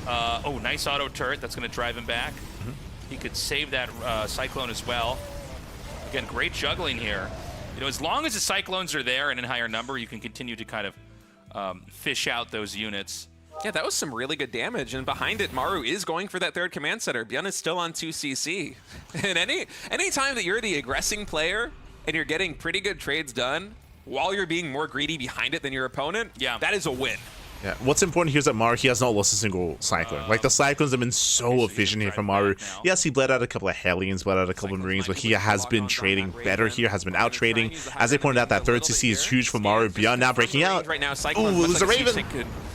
Speaker 2: Oh, nice auto turret. That's going to drive him back. He could save that Cyclone as well. Again, great juggling here. You know, as long as the Cyclones are there and in higher number, you can continue to kind of fish out those units.
Speaker 3: Yeah, that was some really good damage, and behind it, Maru is going for that 3rd command center. ByuN is still on 2 CC. And any time that you're the aggressing player and you're getting pretty good trades done while you're being more greedy behind it than your opponent, yeah, that is a win.
Speaker 1: Yeah, what's important here is that Maru, he has not lost a single Cyclone. Like, the Cyclones have been so efficient here from Maru. Yes, he bled out a couple of Hellions, bled out a couple of Marines, but he has been trading better here, has been out trading. As I pointed out, that 3rd CC is huge for Maru. ByuN now breaking out.
Speaker 3: Right now,
Speaker 1: Ooh, there's a Raven.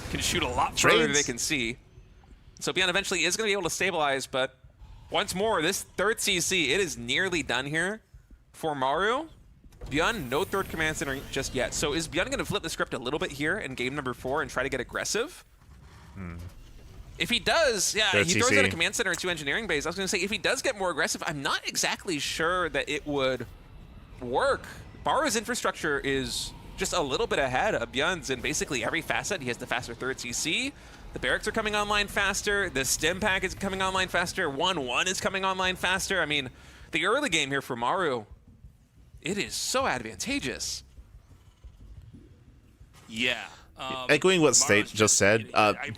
Speaker 3: Can shoot a lot further than they can see. So ByuN eventually is going to be able to stabilize, but once more, this 3rd CC, it is nearly done here for Maru. ByuN, no 3rd command center just yet. So is ByuN going to flip the script a little bit here in game number 4 and try to get aggressive? If he does, yeah, he throws out a command center and 2 engineering bays. I was going to say, if he does get more aggressive, I'm not exactly sure that it would work. Maru's infrastructure is just a little bit ahead of ByuN's in basically every facet. He has the faster 3rd CC. The barracks are coming online faster. The stim pack is coming online faster. 1-1 is coming online faster. I mean, the early game here for Maru, it is so advantageous.
Speaker 2: Yeah.
Speaker 1: Echoing what State just said,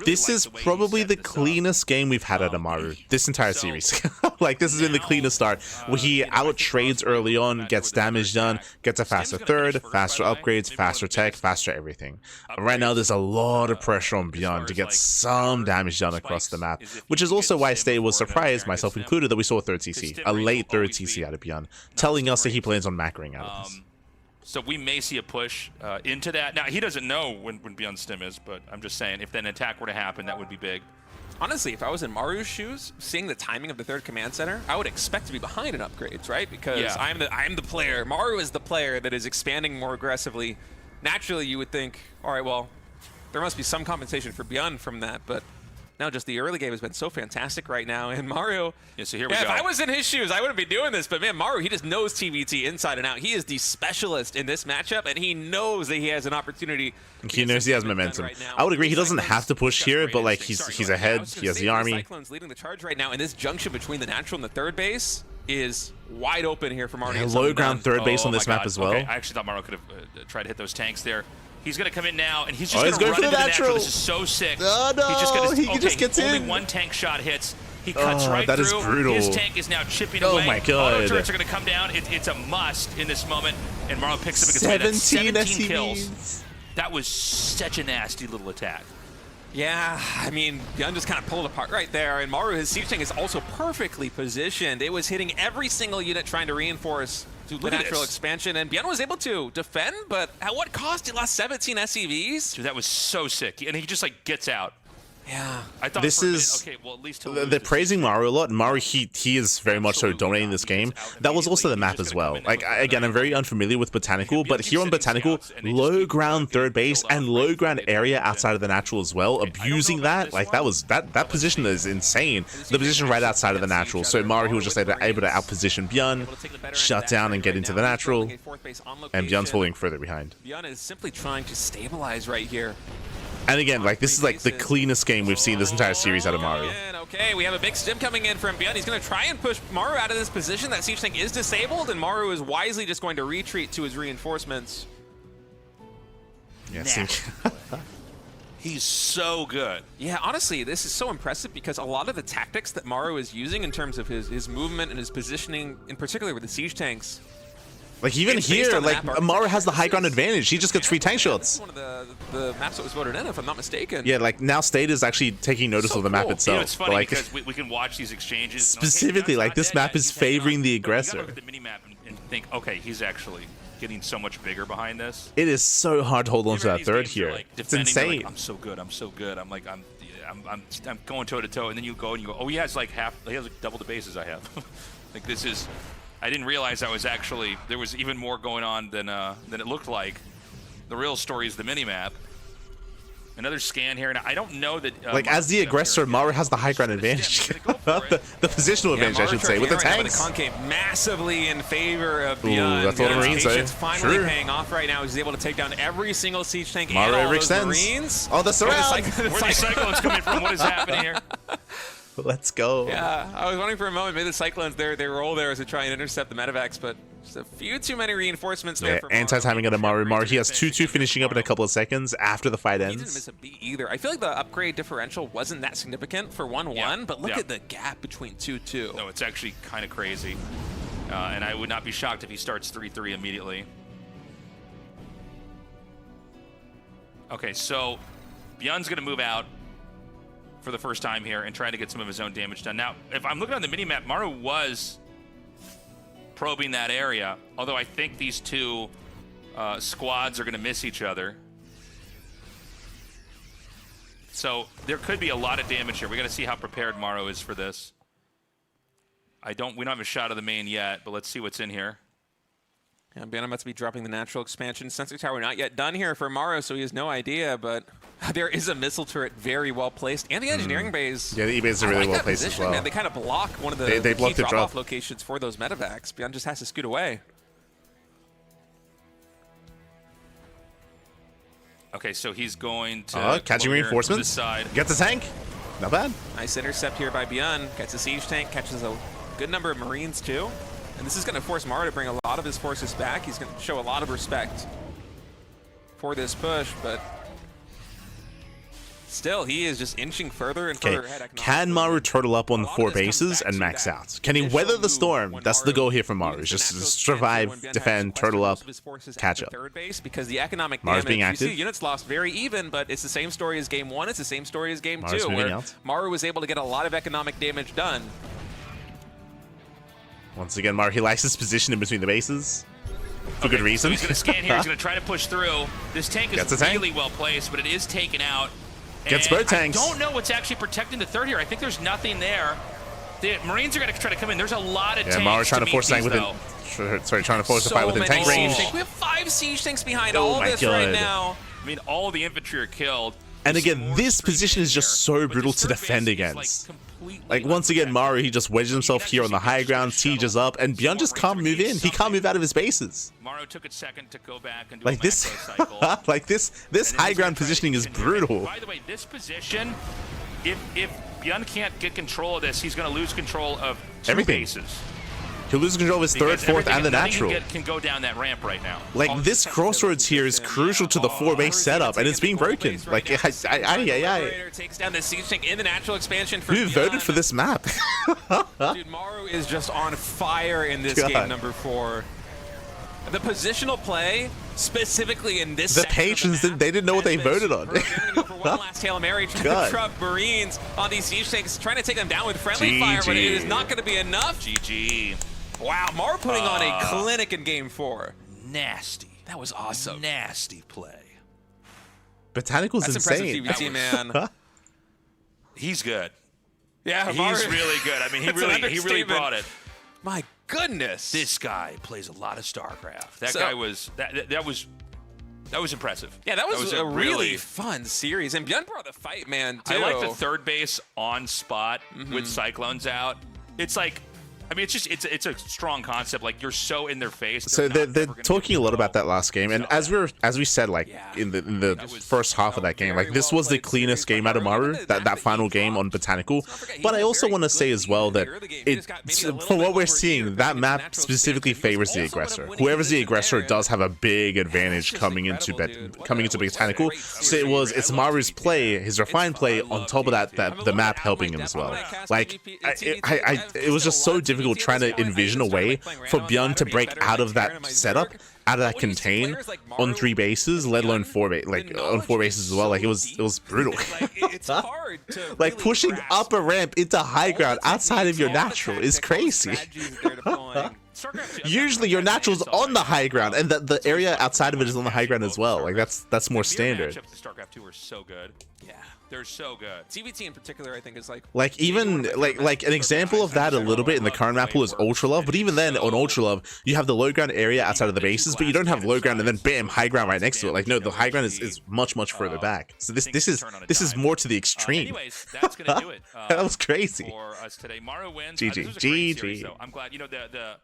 Speaker 1: this is probably the cleanest game we've had out of Maru this entire series. Like, this has been the cleanest start, where he out-trades early on, gets damage done, gets a faster 3rd, faster upgrades, faster tech, faster everything. Right now, there's a lot of pressure on ByuN to get some damage done across the map, which is also why State was surprised, myself included, that we saw a 3rd CC, a late 3rd CC out of ByuN, telling us that he plans on macroing out of this.
Speaker 2: So we may see a push into that. Now, he doesn't know when ByuN stim is, but I'm just saying, if an attack were to happen, that would be big.
Speaker 3: Honestly, if I was in Maru's shoes, seeing the timing of the 3rd command center, I would expect to be behind in upgrades, right? Because I'm the player. Maru is the player that is expanding more aggressively. Naturally, you would think, all right, well, there must be some compensation for ByuN from that, but no, just the early game has been so fantastic right now. And Maru,
Speaker 2: so here we go.
Speaker 3: If I was in his shoes, I wouldn't be doing this. But man, Maru, he just knows TvT inside and out. He is the specialist in this matchup, and he knows that he has an opportunity.
Speaker 1: He knows he has momentum. Right, I would agree. He doesn't have to push here, but like he's ahead. He has the army.
Speaker 3: Cyclone's leading the charge right now, and this junction between the natural and the 3rd base is wide open here for Maru.
Speaker 1: Yeah, low ground 3rd base on this map as well.
Speaker 2: Okay. I actually thought Maru could have tried to hit those tanks there. He's going to come in now, and he's just going to run into the natural. This is so sick.
Speaker 1: Oh, no. He just gets in.
Speaker 2: Only 1 tank shot hits. He cuts right
Speaker 1: that
Speaker 2: through.
Speaker 1: Is brutal.
Speaker 2: His tank is now chipping away.
Speaker 1: Oh, my God.
Speaker 2: Auto turrets are going to come down. It's a must in this moment, and Maru picks up a 17 kills. That was such a nasty little attack.
Speaker 3: Yeah, I mean, ByuN just kind of pulled apart right there, and Maru, his siege tank is also perfectly positioned. It was hitting every single unit trying to reinforce the natural expansion, and ByuN was able to defend, but at what cost? He lost 17 SCVs?
Speaker 2: Dude, that was so sick. And he just, like, gets out.
Speaker 3: Yeah.
Speaker 2: I thought
Speaker 1: this is
Speaker 2: okay, well, at least
Speaker 1: they're praising Maru a lot. Maru, he is very much so dominating this game. That was also the map as well. Like, again, I'm very unfamiliar with Botanical, but here on Botanical, low ground third base and low ground area outside of the natural as well. Abusing that, like, that position is insane. The position right outside of the natural. So Maru was just able to outposition ByuN, shut down and get into the natural, and ByuN's falling further behind.
Speaker 3: ByuN is simply trying to stabilize right here.
Speaker 1: And again, like, this is like the cleanest game we've seen this entire series out of Maru.
Speaker 3: Okay, we have a big stim coming in from ByuN. He's going to try and push Maru out of this position. That siege tank is disabled, and Maru is wisely just going to retreat to his reinforcements.
Speaker 1: Yeah,
Speaker 2: he's so good.
Speaker 3: Yeah, honestly, this is so impressive because a lot of the tactics that Maru is using in terms of his movement and his positioning, in particular with the siege tanks.
Speaker 1: Like, even here, like, Maru has the high ground advantage. He just gets free tank shots.
Speaker 3: One of the maps that was voted in, if I'm not mistaken.
Speaker 1: Yeah, like, now State is actually taking notice of the map itself.
Speaker 2: You know, it's funny
Speaker 1: like,
Speaker 2: because we can watch these exchanges.
Speaker 1: Specifically, like, this map is favoring the aggressor.
Speaker 2: You gotta look at the mini-map and think, okay, he's actually getting so much bigger behind this.
Speaker 1: It is so hard to hold on to that third here.
Speaker 2: Like,
Speaker 1: it's insane.
Speaker 2: Like, I'm so good. I'm so good. I'm like, I'm going toe to toe, and then you go and you go, oh, he has like double the bases I have. Like, this is. I didn't realize there was even more going on than it looked like. The real story is the mini-map. Another scan here, and I don't know that...
Speaker 1: like, as the aggressor, Maru has the high ground advantage. the positional advantage, I should say, with the tanks.
Speaker 3: The CranKy massively in favor of ByuN.
Speaker 1: That's what the Marines say.
Speaker 3: It's finally paying off right now. He's able to take down every single siege tank
Speaker 1: Maru
Speaker 3: and all those
Speaker 1: overextends.
Speaker 3: Marines.
Speaker 1: Oh, the surround!
Speaker 2: Where the Cyclones coming from? What is happening here?
Speaker 1: Let's go.
Speaker 3: Yeah, I was wondering for a moment, maybe the Cyclones, they roll there as they try and intercept the medevacs, but just a few too many reinforcements there for Maru.
Speaker 1: Anti-timing out of Maru. He has 2-2 finishing up in a couple of seconds after the fight ends.
Speaker 3: He didn't miss a beat either. I feel like the upgrade differential wasn't that significant for 1-1, but look at the gap between 2-2.
Speaker 2: No, it's actually kind of crazy. And I would not be shocked if he starts 3-3 immediately. Okay, so ByuN's going to move out for the first time here and trying to get some of his own damage done. Now, if I'm looking on the mini-map, Maru was probing that area, although I think these two squads are going to miss each other. So there could be a lot of damage here. We got to see how prepared Maru is for this. We don't have a shot of the main yet, but let's see what's in here.
Speaker 3: Yeah, ByuN about to be dropping the natural expansion. Sensor tower not yet done here for Maru, so he has no idea, but there is a missile turret very well placed, and the engineering bays.
Speaker 1: Yeah, the E-bays are really well placed as well.
Speaker 3: Man. They kind of block one of the key drop-off locations for those medevacs. ByuN just has to scoot away.
Speaker 2: Okay, so he's going to
Speaker 1: catching reinforcements.
Speaker 2: This side.
Speaker 1: Gets the tank. Not bad.
Speaker 3: Nice intercept here by ByuN. Gets a siege tank, catches a good number of Marines too. And this is going to force Maru to bring a lot of his forces back. He's going to show a lot of respect for this push, but still, he is just inching further and further ahead.
Speaker 1: Can Maru turtle up on the 4 bases and max out? Can he weather the storm? That's the goal here for Maru. Just survive, defend, turtle up, catch up.
Speaker 3: Third base because the economic
Speaker 1: Maru's
Speaker 3: damage,
Speaker 1: being active.
Speaker 3: you see units lost very even, but it's the same story as game 1. It's the same story as game 2, where Maru was able to get a lot of economic damage done.
Speaker 1: Once again, Maru, he likes his position in between the bases. For good reason.
Speaker 2: So he's going to scan here. He's going to try to push through. This tank is really well placed, but it is taken out.
Speaker 1: Gets bird tanks.
Speaker 2: I don't know what's actually protecting the third here. I think there's nothing there. The Marines are going to try to come in. There's a lot of tanks.
Speaker 1: Maru trying to force tank within. Sorry, trying to force the fight within tank range.
Speaker 3: We have 5 siege tanks behind all of this right now.
Speaker 2: I mean, all the infantry are killed.
Speaker 1: And again, this position is just so brutal to defend against. Like, once again, Maru, he just wedges himself here on the high ground, sieges up, and ByuN just can't move in. He can't move out of his bases.
Speaker 2: Maru took a second to go back and do
Speaker 1: like this, like this high ground positioning is brutal.
Speaker 2: By the way, this position, if ByuN can't get control of this, he's going to lose control of 2 bases.
Speaker 1: He'll lose control of his third, fourth, and the natural.
Speaker 2: Can go down that ramp right now.
Speaker 1: Like, this crossroads here is crucial to the 4-base setup, and it's being broken. Like,
Speaker 3: takes down the siege tank in the natural expansion for
Speaker 1: Who voted for this map?
Speaker 3: Dude, Maru is just on fire in this game number 4. The positional play, specifically in this
Speaker 1: the patrons, they didn't know what they voted on.
Speaker 3: one last Hail Mary trying to drop Marines on these siege tanks, trying to take them down with friendly fire, but it is not going to be enough.
Speaker 2: GG.
Speaker 3: Wow, Maru putting on a clinic in game 4.
Speaker 2: Nasty.
Speaker 3: That was awesome.
Speaker 2: Nasty play.
Speaker 1: Botanical's insane.
Speaker 3: That's impressive TvT, man.
Speaker 2: He's good.
Speaker 3: Yeah,
Speaker 2: he's really good. I mean, he really brought it.
Speaker 3: My goodness.
Speaker 2: This guy plays a lot of StarCraft. That guy was that was impressive.
Speaker 3: Yeah, that was a really fun series. And ByuN brought the fight, man, too.
Speaker 2: I like the third base on spot with Cyclones out. It's like, I mean, it's a strong concept. Like, you're so in their face.
Speaker 1: So they're talking a lot about that last game, and as we said, like in the first half of that game, like this was the cleanest game out of Maru, that final game on Botanical. But I also want to say as well that from what we're seeing, that map specifically favors the aggressor. Whoever's the aggressor does have a big advantage coming into Botanical. So it's Maru's play, his refined play, on top of that the map helping him as well. Like it was just so difficult trying to envision a way for ByuN to break out of that setup, out of that contain on 3 bases, let alone 4 on 4 bases as well. Like it was brutal.
Speaker 3: It's hard to
Speaker 1: like pushing up a ramp into high ground outside of your natural is crazy. Usually your natural's on the high ground, and the area outside of it is on the high ground as well. Like that's more standard.
Speaker 2: StarCraft 2 are so good. Yeah, they're so good.
Speaker 3: TvT in particular, I think, is
Speaker 1: like even like an example of that a little bit in the current map pool is Ultra Love. But even then, on Ultra Love, you have the low ground area outside of the bases, but you don't have low ground and then bam, high ground right next to it. Like no, the high ground is much further back. So this is more to the extreme.
Speaker 2: Anyways, that's gonna do it.
Speaker 1: That was crazy.
Speaker 2: For us today, Maru wins.
Speaker 1: GG.
Speaker 2: So I'm glad. You know, the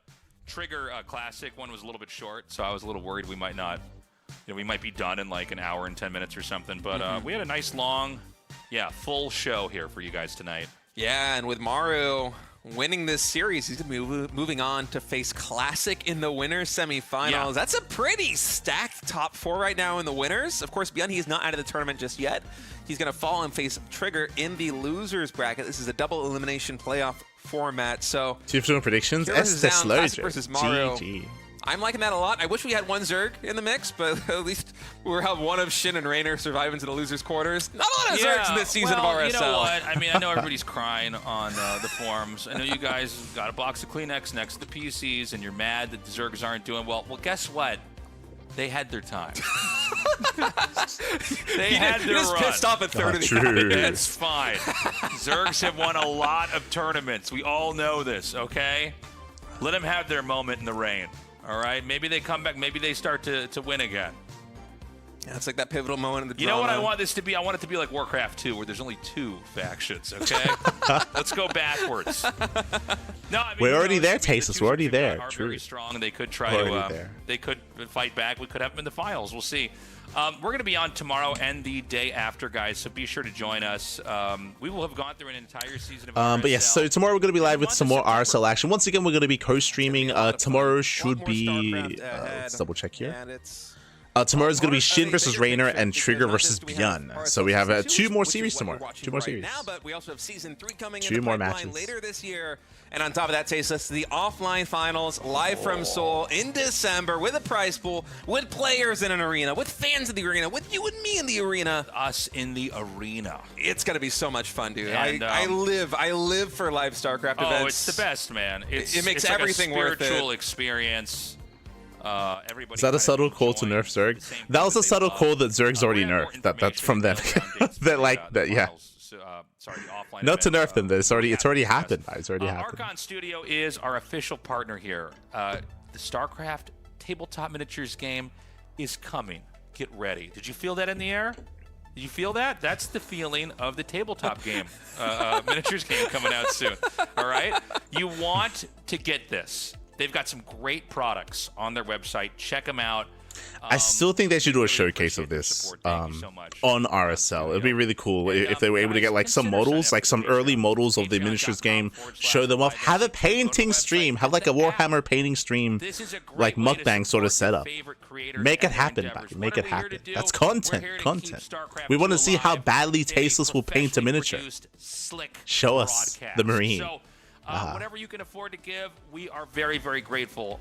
Speaker 2: Trigger Classic one was a little bit short, so I was a little worried we might not. You know, we might be done in like an hour and 10 minutes or something. But we had a nice long, full show here for you guys tonight.
Speaker 3: Yeah, and with Maru winning this series, he's going to be moving on to face Classic in the winners semifinals. Yeah. That's a pretty stacked top 4 right now in the winners. Of course, ByuN, he's not out of the tournament just yet. He's going to fall and face Trigger in the losers bracket. This is a double elimination playoff format. So,
Speaker 1: two predictions.
Speaker 3: Classic versus Maru.
Speaker 1: GG.
Speaker 3: I'm liking that a lot. I wish we had one Zerg in the mix, but at least we'll have one of Shin and Raynor survive into the losers' quarters. Not a lot of Zergs in this season of RSL.
Speaker 2: You know what? I mean, I know everybody's crying on the forums. I know you guys got a box of Kleenex next to the PCs, and you're mad that the Zergs aren't doing well. Well, guess what? They had their time. They had their run.
Speaker 3: Pissed off at third of the
Speaker 2: That's fine. Zergs have won a lot of tournaments. We all know this, okay? Let them have their moment in the rain. All right, maybe they come back. Maybe they start to win again.
Speaker 3: Yeah, it's like that pivotal moment in the drama.
Speaker 2: You know what I want this to be? I want it to be like Warcraft 2, where there's only 2 factions, okay? Let's go backwards. No, I mean,
Speaker 1: we're already there, Tasteless. We're already there.
Speaker 2: Are very strong, and they could try to. They could fight back. We could have them in the finals. We'll see. We're going to be on tomorrow and the day after, guys, so be sure to join us. We will have gone through an entire season of RSL.
Speaker 1: But yes, so tomorrow we're going to be live with some more RSL action. Once again, we're going to be co-streaming. Tomorrow should be... let's double check here. Tomorrow's going to be Shin versus Raynor and Trigger versus ByuN. So we have 2 more series tomorrow. 2 more series.
Speaker 3: Now, but we also have season 3 coming
Speaker 1: 2 more matches
Speaker 3: later this year. And on top of that, Tasteless, the offline finals live from Seoul in December with a prize pool, with players in an arena, with fans in the arena, with you and me in the arena.
Speaker 2: Us in the arena.
Speaker 3: It's going to be so much fun, dude.
Speaker 2: And,
Speaker 3: I live for live StarCraft events.
Speaker 2: Oh, it's the best, man.
Speaker 3: It makes everything
Speaker 2: like a
Speaker 3: worth it.
Speaker 2: spiritual experience.
Speaker 1: Is that a subtle call to nerf Zerg? That was a subtle call that Zerg's already nerfed. That's from them. That like that, yeah. Not to nerf them. It's already happened. It's already happened.
Speaker 2: Archon Studio is our official partner here. The StarCraft tabletop miniatures game is coming. Get ready. Did you feel that in the air? Did you feel that? That's the feeling of the tabletop game, miniatures game coming out soon. All right? You want to get this. They've got some great products on their website. Check them out.
Speaker 1: I still think they should do a showcase of this on RSL. It'd be really cool if they were able to get like some models, like some early models of the miniatures game, show them off, have a painting stream, have like a Warhammer painting stream, like mukbang sort of setup. Make it happen, buddy. Make it happen. That's content. We want to see how badly Tasteless will paint a miniature. Show us the Marine.
Speaker 2: Whatever you can afford to give, we are very, very grateful.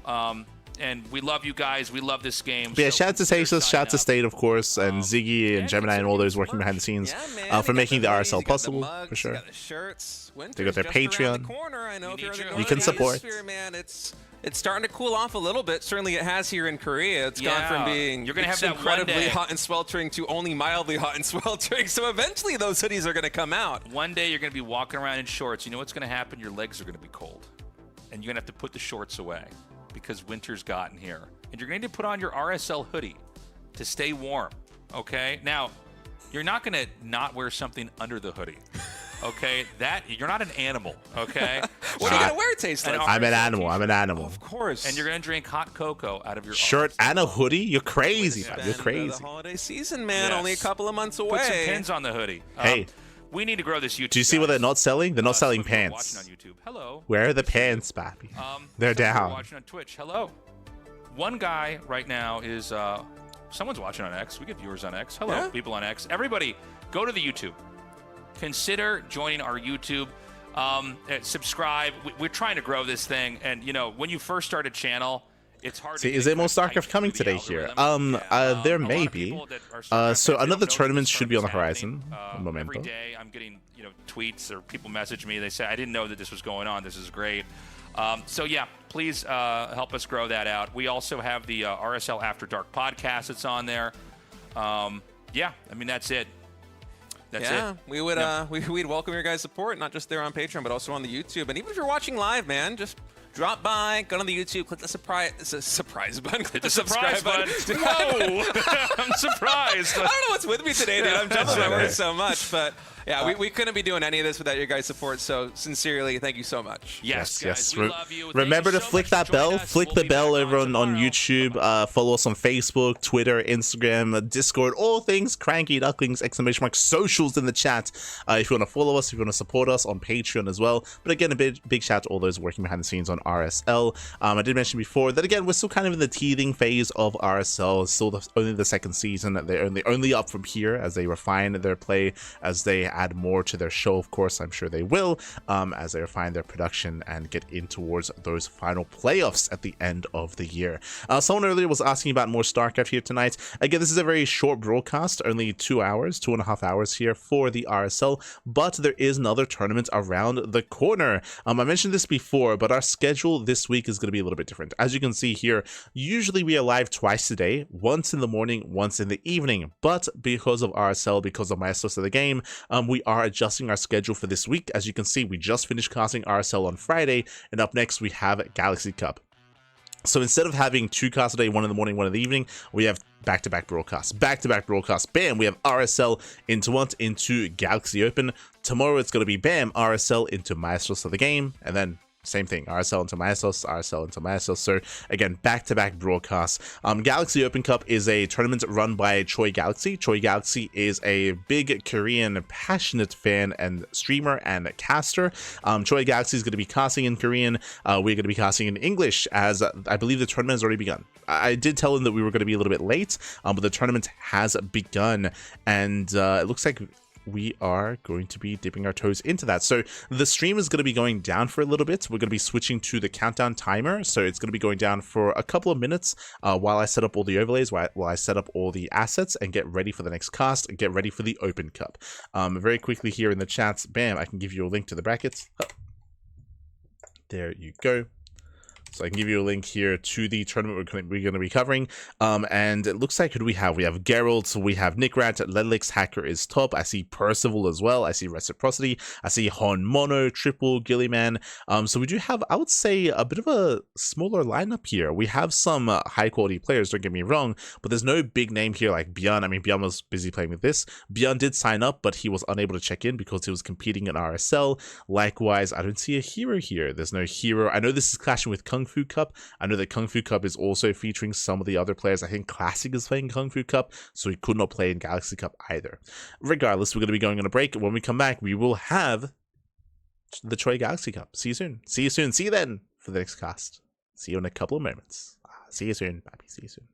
Speaker 2: And we love you guys. We love this game.
Speaker 1: But yeah, shout out to Tasos, shout out to State, of course, and Ziggy and Gemini and all those working behind the scenes for making the RSL possible, for sure. They got their Patreon. You can support.
Speaker 3: Man, it's starting to cool off a little bit. Certainly it has here in Korea. It's gone from being incredibly hot and sweltering to only mildly hot and sweltering. So eventually those hoodies are going to come out.
Speaker 2: One day you're going to be walking around in shorts. You know what's going to happen? Your legs are going to be cold. And you're going to have to put the shorts away because winter's gotten here. And you're going to need to put on your RSL hoodie to stay warm, okay? Now, you're not going to not wear something under the hoodie. Okay, you're not an animal. Okay,
Speaker 3: what are you gonna wear? Taste like?
Speaker 1: I'm an animal. I'm an animal.
Speaker 3: Of course.
Speaker 2: And you're gonna drink hot cocoa out of your
Speaker 1: shirt and a hoodie. You're crazy, man. You're crazy.
Speaker 3: The holiday season, man. Only a couple of months away.
Speaker 2: Put some pins on the hoodie.
Speaker 1: Hey,
Speaker 2: we need to grow this YouTube.
Speaker 1: Do you see what they're not selling? They're not selling pants.
Speaker 2: Watching on YouTube. Hello.
Speaker 1: Where are the pants, Pappy? They're down.
Speaker 2: Watching on Twitch. Hello. One guy right now is someone's watching on X. We get viewers on X. Hello, people on X. Everybody, go to the YouTube. Consider joining our YouTube. Subscribe. We're trying to grow this thing, and you know, when you first start a channel, it's hard.
Speaker 1: See, is there more StarCraft coming today here? There may be. So another tournament should be on the horizon.
Speaker 2: Every day, I'm getting tweets or people message me. They say, "I didn't know that this was going on. This is great." So yeah, please help us grow that out. We also have the RSL After Dark podcast that's on there. Yeah, I mean that's it. That's it.
Speaker 3: We would we'd welcome your guys' support, not just there on Patreon, but also on the YouTube. And even if you're watching live, man, just drop by, go on the YouTube, click the surprise button.
Speaker 2: Hit the subscribe button. Whoa! I'm surprised.
Speaker 3: I don't know what's with me today, dude. I'm jumping my words so much, but yeah, we couldn't be doing any of this without your guys' support. So sincerely, thank you so much.
Speaker 2: Yes, guys, we love you.
Speaker 1: Remember to flick that bell. Flick the bell over on YouTube. Follow us on Facebook, Twitter, Instagram, Discord, all things CranKy, Ducklings, ! Socials in the chat. If you want to follow us, if you want to support us on Patreon as well. But again, a big shout out to all those working behind the scenes on RSL. I did mention before that again, we're still kind of in the teething phase of RSL. It's still only the second season. They're only up from here as they refine their play, as they add more to their show. Of course, I'm sure they will, as they refine their production and get in towards those final playoffs at the end of the year. Someone earlier was asking about more StarCraft here tonight. Again, this is a very short broadcast, only 2 hours, 2.5 hours here for the RSL, but there is another tournament around the corner. I mentioned this before, but our schedule this week is going to be a little bit different. As you can see here, usually we are live twice a day, once in the morning, once in the evening, but because of RSL, because of Maestros of the Game, we are adjusting our schedule for this week. As you can see, we just finished casting RSL on Friday, and up next we have Galaxy Cup. So instead of having 2 casts a day, 1 in the morning, 1 in the evening, we have back-to-back broadcasts. Back-to-back broadcasts. Bam! We have RSL into Galaxy Open. Tomorrow it's going to be bam! RSL into Maestros of the Game, and then same thing, RSL into Maestros, RSL into Maestros. So again, back-to-back broadcasts. Galaxy Open Cup is a tournament run by Choi Galaxy. Choi Galaxy is a big Korean passionate fan and streamer and caster. Choi Galaxy is going to be casting in Korean. We're going to be casting in English, as I believe the tournament has already begun. I did tell them that we were going to be a little bit late, but the tournament has begun, and it looks like we are going to be dipping our toes into that. So the stream is going to be going down for a little bit. We're going to be switching to the countdown timer. So it's going to be going down for a couple of minutes while I set up all the overlays, while I set up all the assets and get ready for the next cast and get ready for the Open Cup. Very quickly here in the chats, bam, I can give you a link to the brackets. There you go. So I can give you a link here to the tournament we're going to be covering. And it looks like, who do we have? We have Geralt, we have Nickrat, Ledlix, Hacker is top. I see Percival as well. I see Reciprocity. I see Hon Mono, Triple, Gillyman. So we do have, I would say, a bit of a smaller lineup here. We have some high quality players, don't get me wrong, but there's no big name here like ByuN. I mean, ByuN was busy playing with this. ByuN did sign up, but he was unable to check in because he was competing in RSL. Likewise, I don't see a hero here. There's no hero. I know this is clashing with Kung Fu Cup. I know that Kung Fu Cup is also featuring some of the other players. I think Classic is playing Kung Fu Cup, so he could not play in Galaxy Cup either. Regardless, we're going to be going on a break. When we come back, we will have the Choi Galaxy Cup. See you soon. See you soon. See you then for the next cast. See you in a couple of moments. See you soon, baby. See you soon.